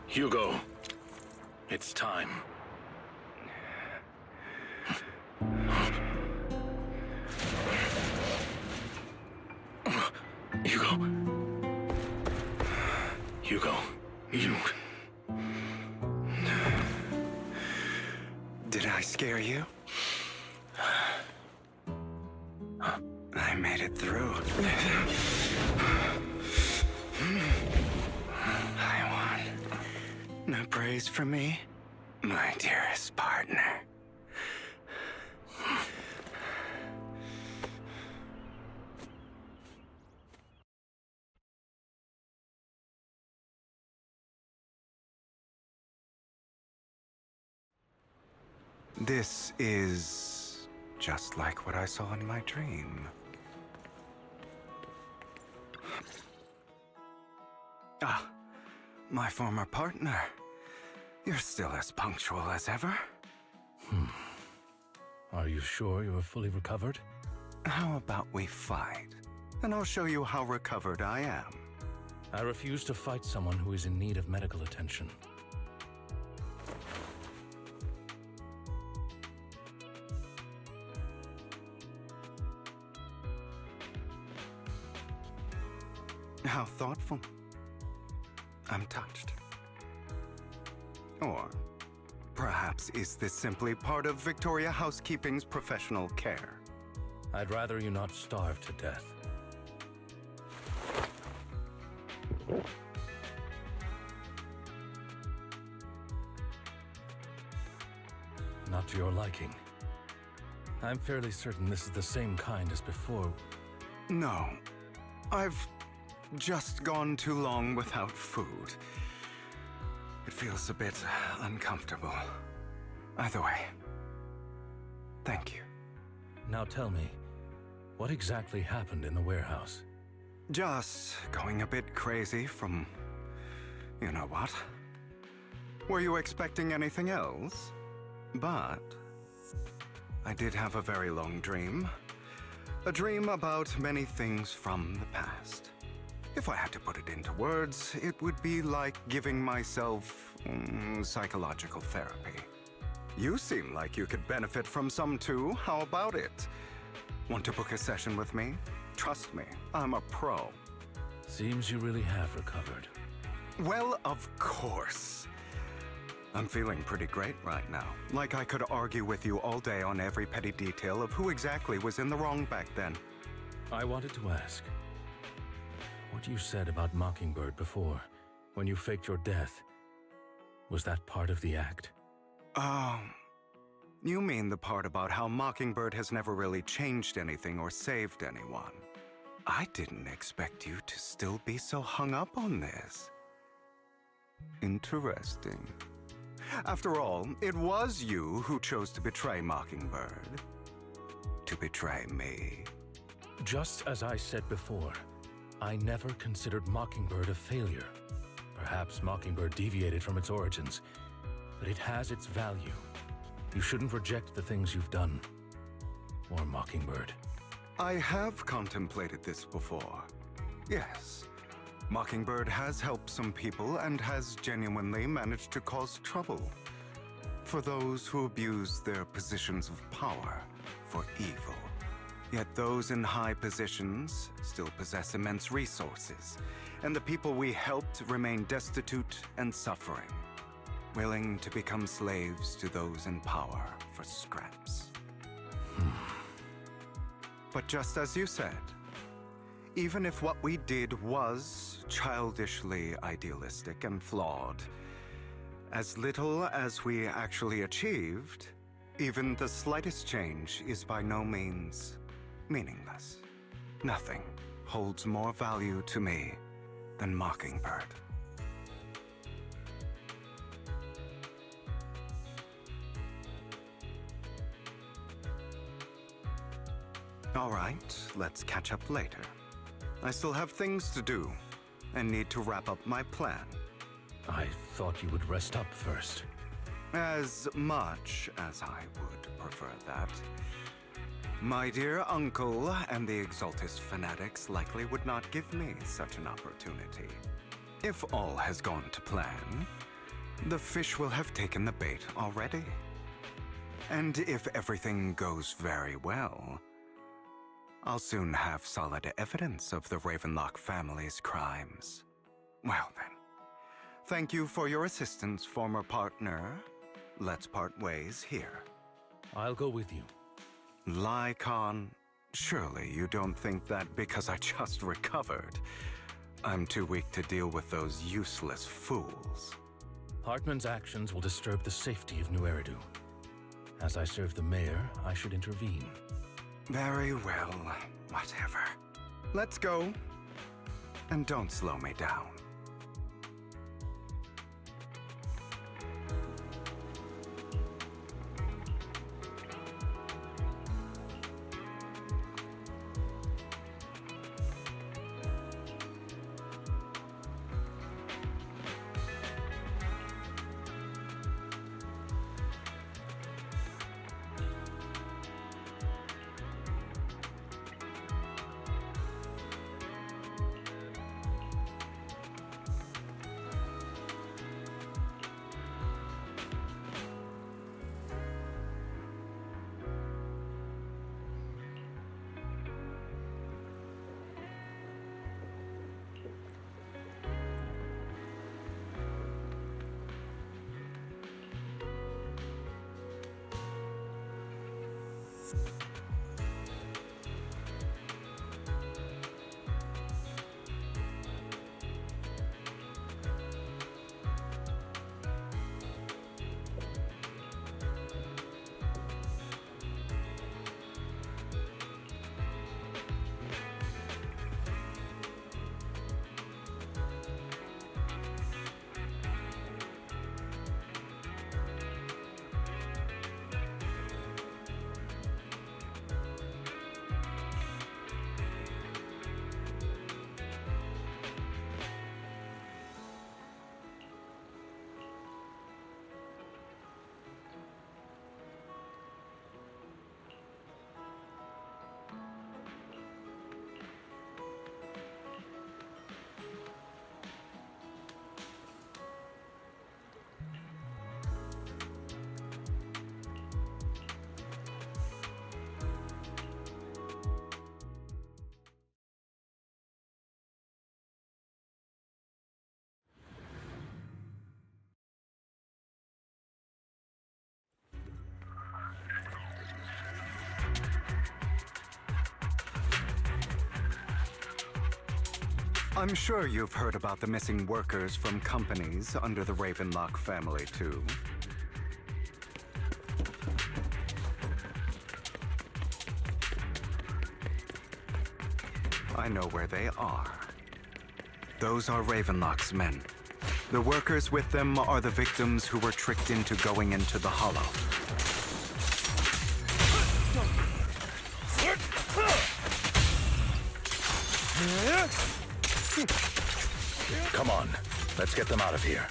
Hugo, it's time. Hugo. Hugo, you... Did I scare you? I made it through. I won. No praise for me, my dearest partner. This is just like what I saw in my dream. Ah, my former partner. You're still as punctual as ever. Are you sure you're fully recovered? How about we fight? And I'll show you how recovered I am. I refuse to fight someone who is in need of medical attention. How thoughtful. I'm touched. Or perhaps is this simply part of Victoria Housekeeping's professional care? I'd rather you not starve to death. Not to your liking. I'm fairly certain this is the same kind as before. No. I've just gone too long without food. It feels a bit uncomfortable. Either way, thank you. Now tell me, what exactly happened in the warehouse? Just going a bit crazy from... you know what? Were you expecting anything else? But I did have a very long dream. A dream about many things from the past. If I had to put it into words, it would be like giving myself psychological therapy. You seem like you could benefit from some too. How about it? Want to book a session with me? Trust me, I'm a pro. Seems you really have recovered. Well, of course. I'm feeling pretty great right now. Like I could argue with you all day on every petty detail of who exactly was in the wrong back then. I wanted to ask, what you said about Mockingbird before, when you faked your death, was that part of the act? You mean the part about how Mockingbird has never really changed anything or saved anyone. I didn't expect you to still be so hung up on this. Interesting. After all, it was you who chose to betray Mockingbird. To betray me. Just as I said before, I never considered Mockingbird a failure. Perhaps Mockingbird deviated from its origins, but it has its value. You shouldn't reject the things you've done. Or Mockingbird. I have contemplated this before. Yes. Mockingbird has helped some people and has genuinely managed to cause trouble for those who abuse their positions of power for evil. Yet those in high positions still possess immense resources, and the people we helped remain destitute and suffering, willing to become slaves to those in power for scraps. But just as you said, even if what we did was childishly idealistic and flawed, as little as we actually achieved, even the slightest change is by no means meaningless. Nothing holds more value to me than Mockingbird. All right, let's catch up later. I still have things to do and need to wrap up my plan. I thought you would rest up first. As much as I would prefer that. My dear uncle and the Exaltist fanatics likely would not give me such an opportunity. If all has gone to plan, the fish will have taken the bait already. And if everything goes very well, I'll soon have solid evidence of the Ravenlock family's crimes. Well then, thank you for your assistance, former partner. Let's part ways here. I'll go with you. Lycon, surely you don't think that because I just recovered, I'm too weak to deal with those useless fools. Hartman's actions will disturb the safety of New Eridu. As I serve the mayor, I should intervene. Very well, whatever. Let's go. And don't slow me down. I'm sure you've heard about the missing workers from companies under the Ravenlock family, too. I know where they are. Those are Ravenlock's men. The workers with them are the victims who were tricked into going into the Hollow. Come on, let's get them out of here.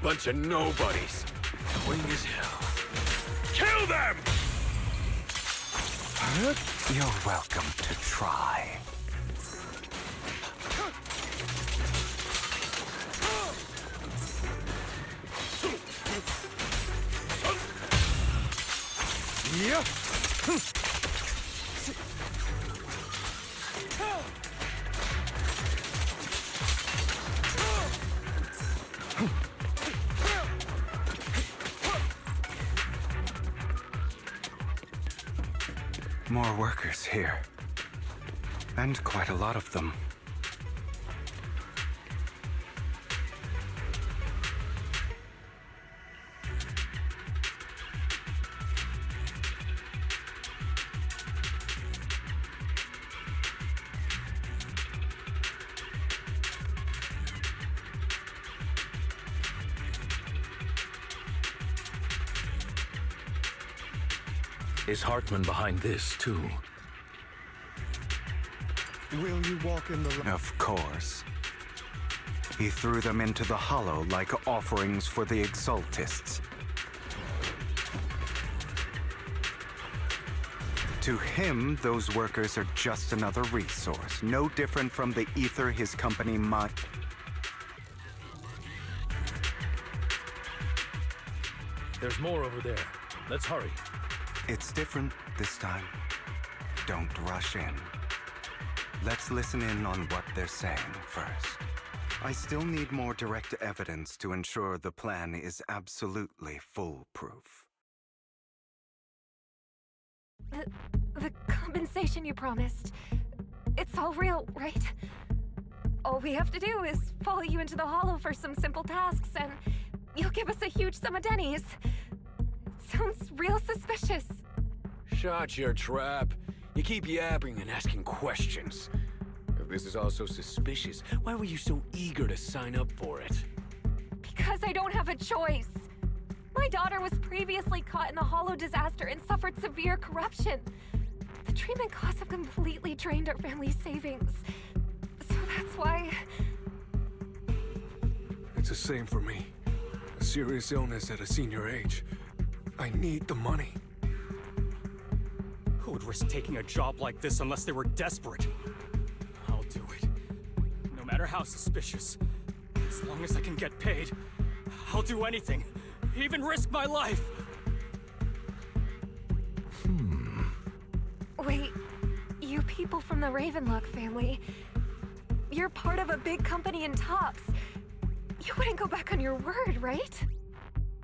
Bunch of nobodies. Annoying as hell. Kill them! You're welcome to try. More workers here. And quite a lot of them. Is Hartman behind this, too? Will you walk in the... Of course. He threw them into the Hollow like offerings for the Exaltists. To him, those workers are just another resource, no different from the ether his company might... There's more over there. Let's hurry. It's different this time. Don't rush in. Let's listen in on what they're saying first. I still need more direct evidence to ensure the plan is absolutely foolproof. The compensation you promised, it's all real, right? All we have to do is follow you into the Hollow for some simple tasks, and you'll give us a huge sum of dennies. Sounds real suspicious. Shut your trap. You keep yapping and asking questions. If this is all so suspicious, why were you so eager to sign up for it? Because I don't have a choice. My daughter was previously caught in the Hollow disaster and suffered severe corruption. The treatment costs have completely drained our family's savings. So that's why... It's the same for me. A serious illness at a senior age. I need the money. Who would risk taking a job like this unless they were desperate? I'll do it. No matter how suspicious. As long as I can get paid, I'll do anything. Even risk my life. Wait, you people from the Ravenlock family, you're part of a big company in Tops. You wouldn't go back on your word, right?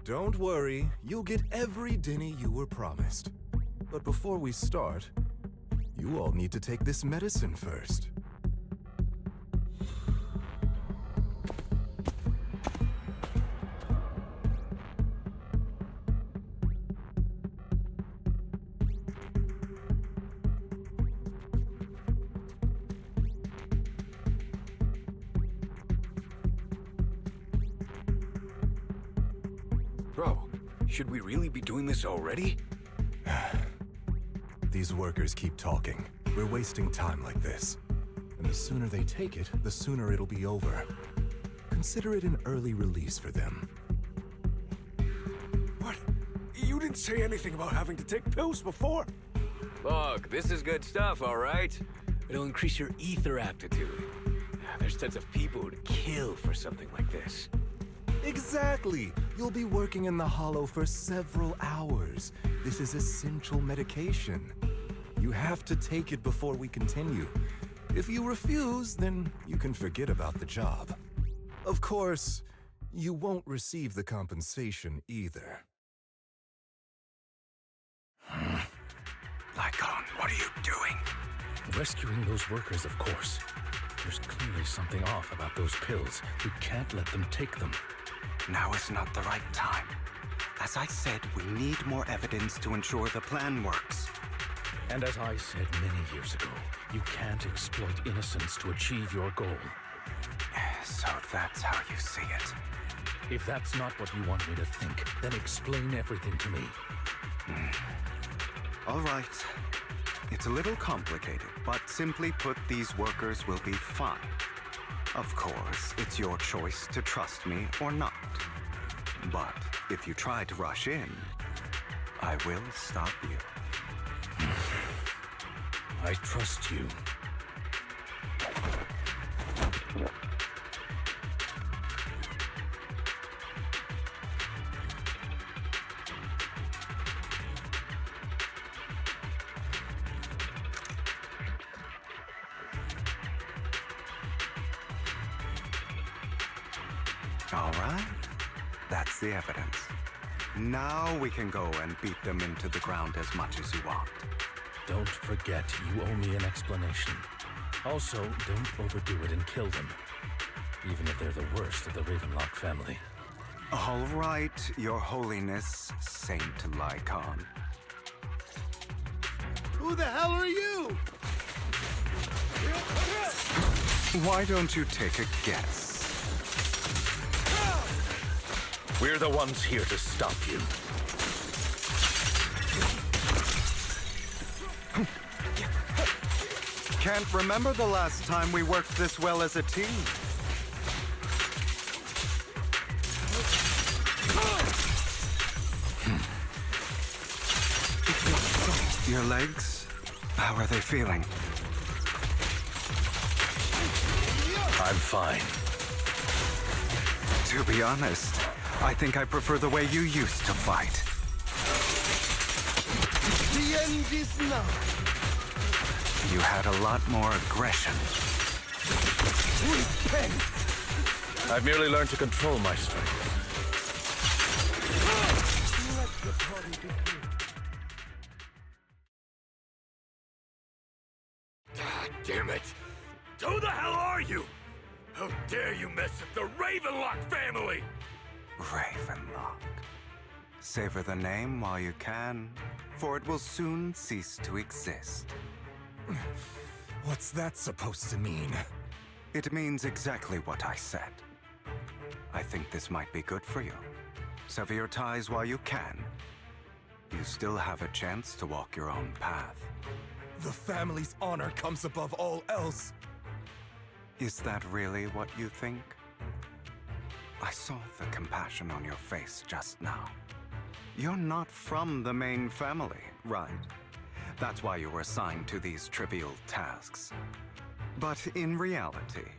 Don't worry, you'll get every denny you were promised. But before we start, you all need to take this medicine first. Bro, should we really be doing this already? These workers keep talking. We're wasting time like this. And the sooner they take it, the sooner it'll be over. consider it an early release for them. What? You didn't say anything about having to take pills before. Look, this is good stuff, all right? It'll increase your ether aptitude. There's tons of people who'd kill for something like this. Exactly! You'll be working in the Hollow for several hours. This is essential medication. You have to take it before we continue. If you refuse, then you can forget about the job. Of course, you won't receive the compensation either. Lycon, what are you doing? Rescuing those workers, of course. There's clearly something off about those pills. We can't let them take them. Now is not the right time. As I said, we need more evidence to ensure the plan works. And as I said many years ago, you can't exploit innocence to achieve your goal. So that's how you see it. If that's not what you want me to think, then explain everything to me. All right. It's a little complicated, but simply put, these workers will be fine. Of course, it's your choice to trust me or not. But if you try to rush in, I will stop you. I trust you. All right. That's the evidence. Now we can go and beat them into the ground as much as you want. Don't forget, you owe me an explanation. Also, don't overdo it and kill them. Even if they're the worst of the Ravenlock family. All right, Your Holiness, Saint Lycon. Who the hell are you? Why don't you take a guess? We're the ones here to stop you. Can't remember the last time we worked this well as a team. Your legs? How are they feeling? I'm fine. To be honest, I think I prefer the way you used to fight. The end is now. You had a lot more aggression. Repent! I've merely learned to control my strength. God damn it! Who the hell are you? How dare you mess with the Ravenlock family? Ravenlock. Savor the name while you can, for it will soon cease to exist. What's that supposed to mean? It means exactly what I said. I think this might be good for you. Sever your ties while you can. You still have a chance to walk your own path. The family's honor comes above all else. Is that really what you think? I saw the compassion on your face just now. You're not from the main family, right? That's why you were assigned to these trivial tasks. But in reality,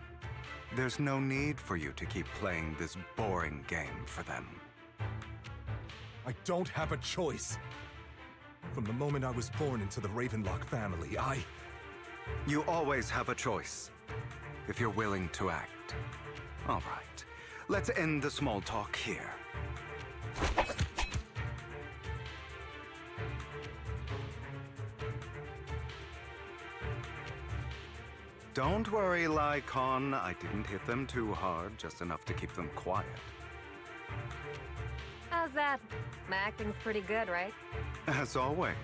there's no need for you to keep playing this boring game for them. I don't have a choice. From the moment I was born into the Ravenlock family, You always have a choice, if you're willing to act. All right, let's end the small talk here. Don't worry, Lycon. I didn't hit them too hard, just enough to keep them quiet. How's that? My acting's pretty good, right? As always,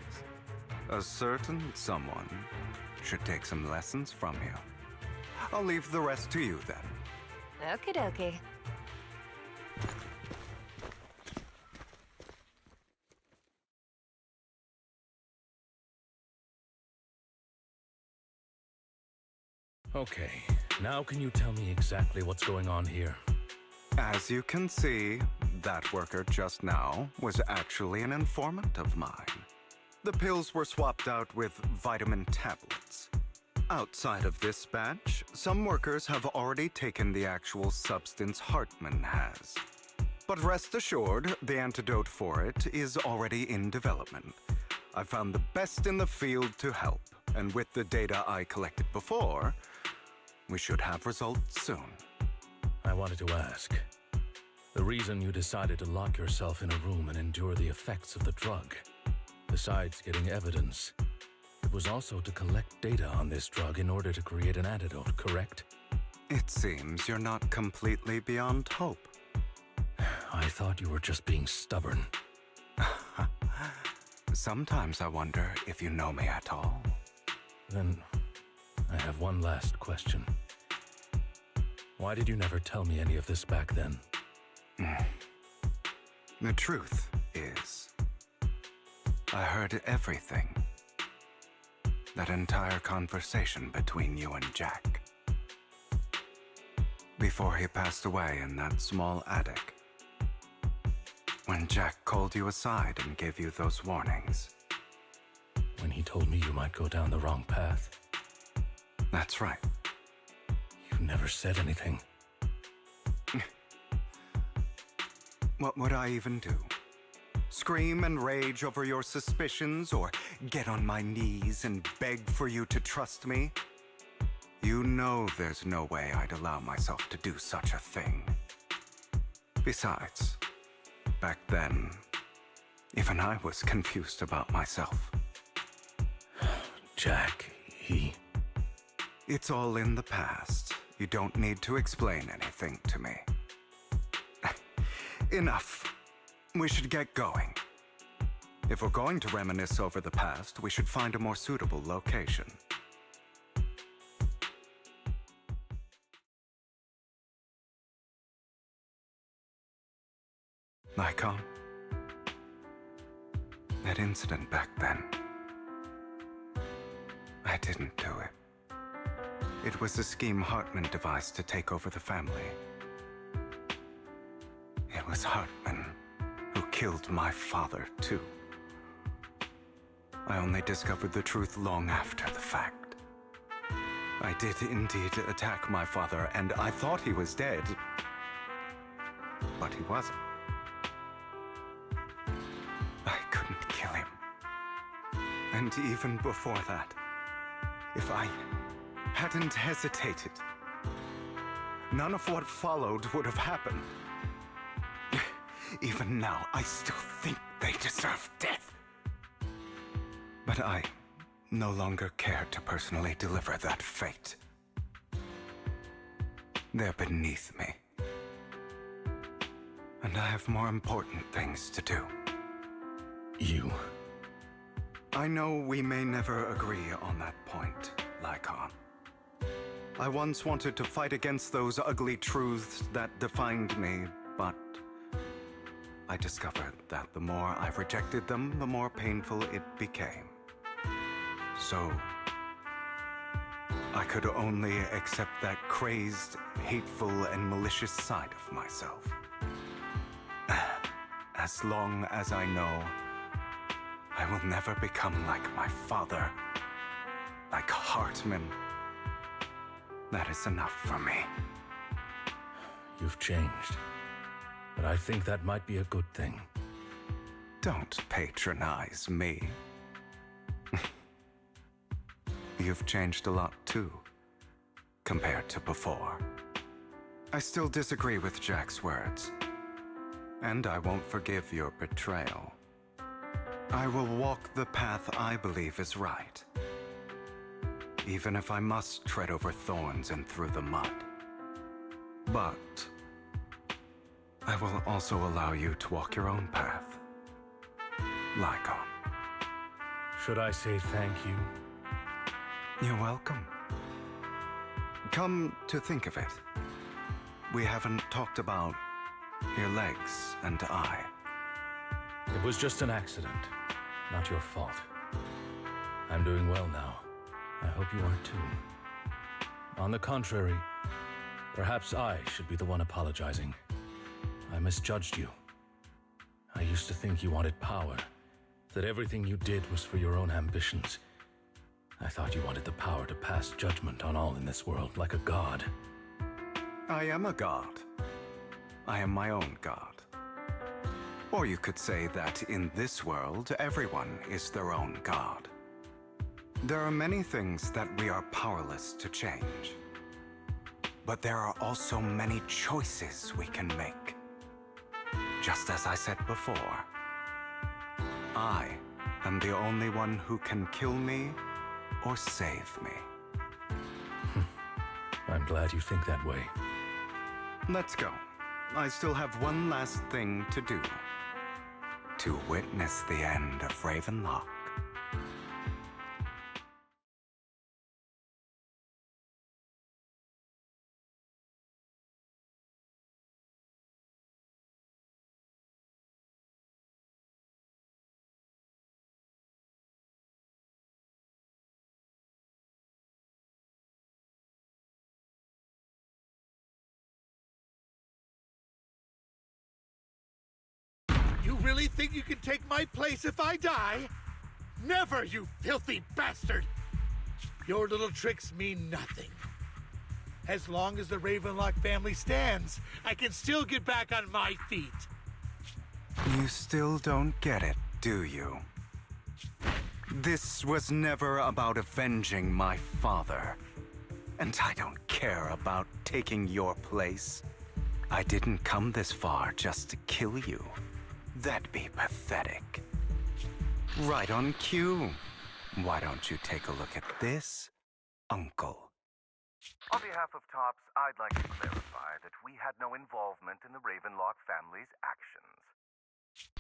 a certain someone should take some lessons from you. I'll leave the rest to you then. Okie dokie. Okay, now can you tell me exactly what's going on here? As you can see, that worker just now was actually an informant of mine. The pills were swapped out with vitamin tablets. Outside of this batch, some workers have already taken the actual substance Hartman has. But rest assured, the antidote for it is already in development. I found the best in the field to help, and with the data I collected before, we should have results soon. I wanted to ask. The reason you decided to lock yourself in a room and endure the effects of the drug, besides getting evidence, it was also to collect data on this drug in order to create an antidote, correct? It seems you're not completely beyond hope. I thought you were just being stubborn. Sometimes I wonder if you know me at all. Then, I have one last question. Why did you never tell me any of this back then? The truth is, I heard everything. That entire conversation between you and Jack. Before he passed away in that small attic. When Jack called you aside and gave you those warnings. When he told me you might go down the wrong path? That's right. You never said anything. What would I even do? Scream and rage over your suspicions, or get on my knees and beg for you to trust me? You know there's no way I'd allow myself to do such a thing. Besides, back then, even I was confused about myself. Jack, It's all in the past. You don't need to explain anything to me. Enough. We should get going. If we're going to reminisce over the past, we should find a more suitable location. Lycon? That incident back then. I didn't do it. It was a scheme Hartman devised to take over the family. It was Hartman who killed my father, too. I only discovered the truth long after the fact. I did indeed attack my father, and I thought he was dead. But he wasn't. I couldn't kill him. And even before that, if I hadn't hesitated, none of what followed would have happened. Even now, I still think they deserve death. But I no longer care to personally deliver that fate. They're beneath me. And I have more important things to do. You? I know we may never agree on that point, Lycon. I once wanted to fight against those ugly truths that defined me, but I discovered that the more I rejected them, the more painful it became. So, I could only accept that crazed, hateful, and malicious side of myself. As long as I know I will never become like my father, like Hartman, that is enough for me. You've changed. But I think that might be a good thing. Don't patronize me. You've changed a lot too, compared to before. I still disagree with Jack's words, and I won't forgive your betrayal. I will walk the path I believe is right, even if I must tread over thorns and through the mud. But I will also allow you to walk your own path, Lycon. Should I say thank you? You're welcome. Come to think of it, we haven't talked about your legs and eye. It was just an accident, not your fault. I'm doing well now. I hope you are too. On the contrary, perhaps I should be the one apologizing. I misjudged you. I used to think you wanted power, that everything you did was for your own ambitions. I thought you wanted the power to pass judgment on all in this world, like a god. I am a god. I am my own god. Or you could say that in this world, everyone is their own god. There are many things that we are powerless to change. But there are also many choices we can make. Just as I said before, I am the only one who can kill me or save me. I'm glad you think that way. Let's go. I still have one last thing to do. To witness the end of Ravenlock. You really think you can take my place if I die? Never, you filthy bastard! Your little tricks mean nothing. As long as the Ravenlock family stands, I can still get back on my feet. You still don't get it, do you? This was never about avenging my father. And I don't care about taking your place. I didn't come this far just to kill you. That'd be pathetic. Right on cue. Why don't you take a look at this, Uncle? On behalf of TOPS, I'd like to clarify that we had no involvement in the Ravenlock family's actions.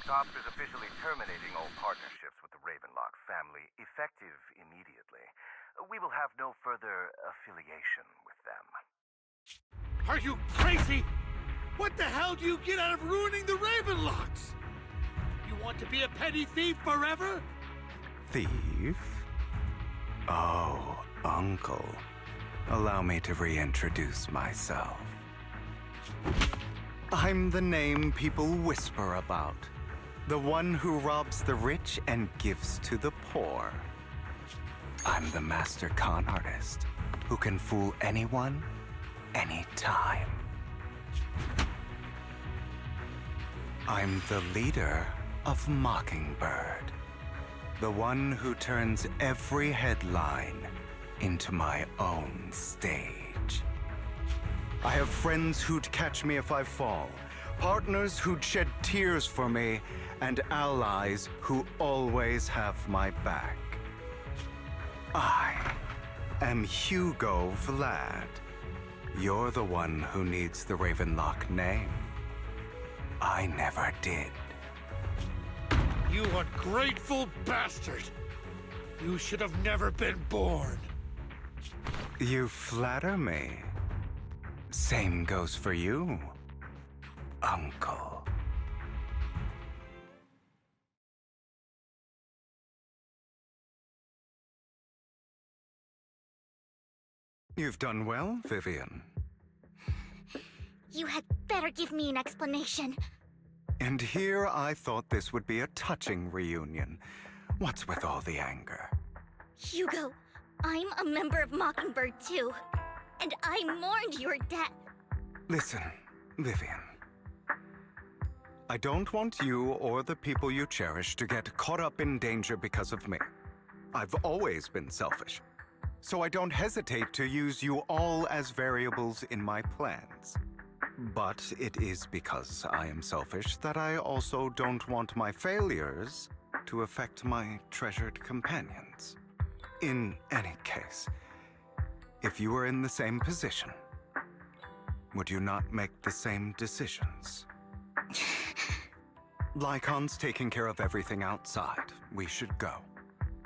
TOPS is officially terminating all partnerships with the Ravenlock family, effective immediately. We will have no further affiliation with them. Are you crazy? What the hell do you get out of ruining the Ravenlocks? You want to be a petty thief forever? Thief? Oh, Uncle. Allow me to reintroduce myself. I'm the name people whisper about. The one who robs the rich and gives to the poor. I'm the master con artist who can fool anyone, anytime. I'm the leader of Mockingbird. The one who turns every headline into my own stage. I have friends who'd catch me if I fall, partners who'd shed tears for me, and allies who always have my back. I am Hugo Vlad. You're the one who needs the Ravenlock name. I never did. You ungrateful bastard! You should have never been born. You flatter me. Same goes for you, Uncle. You've done well, Vivian. You had better give me an explanation. And here I thought this would be a touching reunion. What's with all the anger? Hugo, I'm a member of Mockingbird too. And I mourned your death. Listen, Vivian. I don't want you or the people you cherish to get caught up in danger because of me. I've always been selfish. So I don't hesitate to use you all as variables in my plans. But it is because I am selfish that I also don't want my failures to affect my treasured companions. In any case, if you were in the same position, would you not make the same decisions? Lycon's taking care of everything outside. We should go.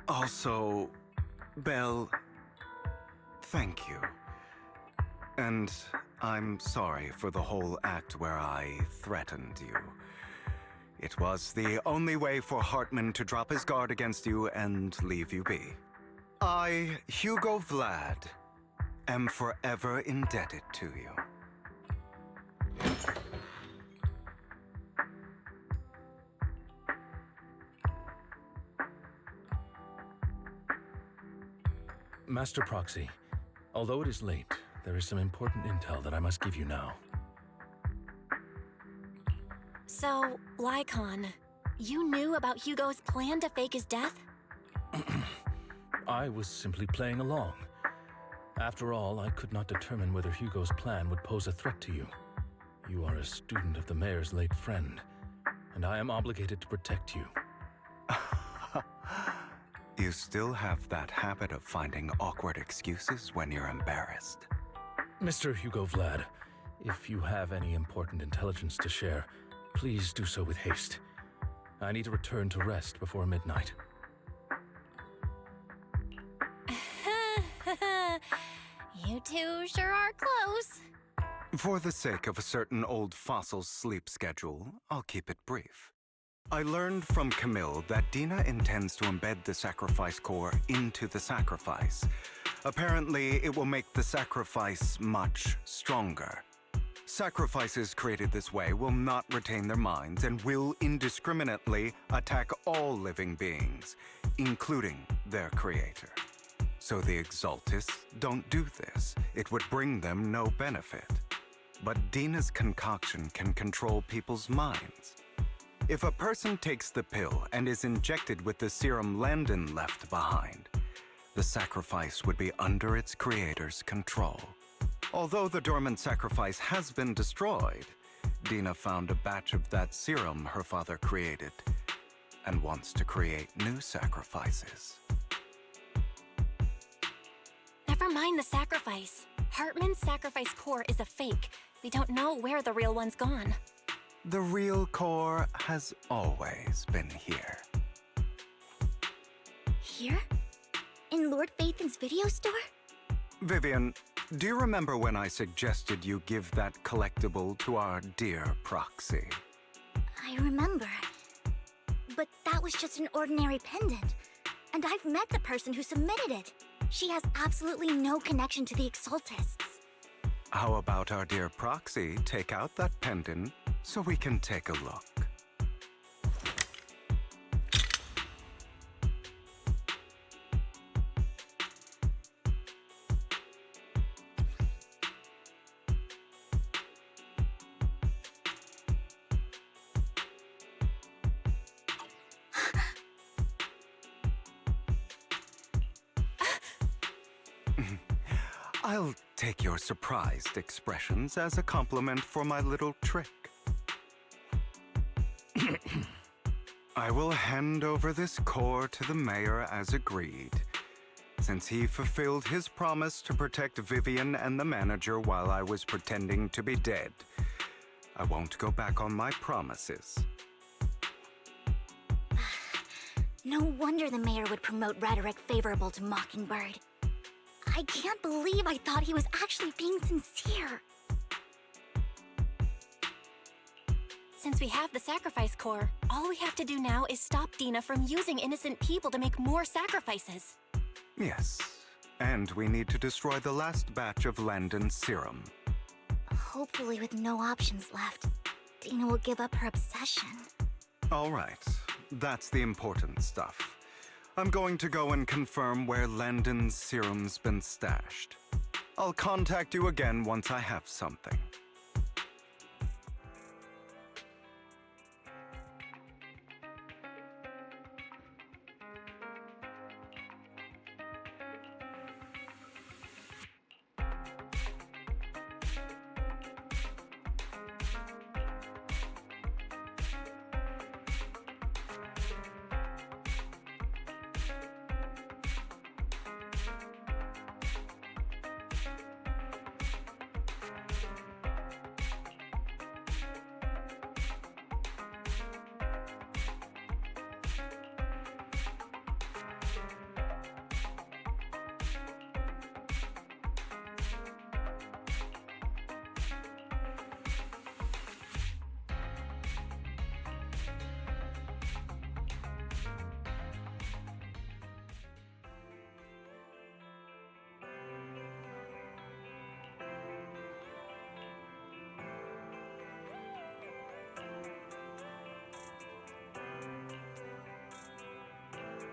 Also, Belle, thank you. And I'm sorry for the whole act where I threatened you. It was the only way for Hartman to drop his guard against you and leave you be. I, Hugo Vlad, am forever indebted to you. Master Proxy, although it is late, there is some important intel that I must give you now. So, Lycon, you knew about Hugo's plan to fake his death? I was simply playing along. After all, I could not determine whether Hugo's plan would pose a threat to you. You are a student of the mayor's late friend, and I am obligated to protect you. You still have that habit of finding awkward excuses when you're embarrassed. Mr. Hugo Vlad, if you have any important intelligence to share, please do so with haste. I need to return to rest before midnight. You two sure are close. For the sake of a certain old fossil's sleep schedule, I'll keep it brief. I learned from Camille that Dina intends to embed the sacrifice core into the sacrifice. Apparently, it will make the sacrifice much stronger. Sacrifices created this way will not retain their minds and will indiscriminately attack all living beings, including their creator. So the Exaltists don't do this. It would bring them no benefit. But Dina's concoction can control people's minds. If a person takes the pill and is injected with the serum Landon left behind, the sacrifice would be under its creator's control. Although the dormant sacrifice has been destroyed, Dina found a batch of that serum her father created and wants to create new sacrifices. Never mind the sacrifice. Hartman's sacrifice core is a fake. We don't know where the real one's gone. The real core has always been here. Here? In Lord Phaethon's video store? Vivian, do you remember when I suggested you give that collectible to our dear Proxy? I remember. But that was just an ordinary pendant. And I've met the person who submitted it. She has absolutely no connection to the Exaltists. How about our dear Proxy take out that pendant so we can take a look? I'll take your surprised expressions as a compliment for my little trick. I will hand over this core to the mayor as agreed. Since he fulfilled his promise to protect Vivian and the manager while I was pretending to be dead, I won't go back on my promises. No wonder the mayor would promote rhetoric favorable to Mockingbird. I can't believe I thought he was actually being sincere. Since we have the sacrifice core, all we have to do now is stop Dina from using innocent people to make more sacrifices. Yes, and we need to destroy the last batch of Landon's serum. Hopefully with no options left, Dina will give up her obsession. All right, that's the important stuff. I'm going to go and confirm where Landon's serum's been stashed. I'll contact you again once I have something.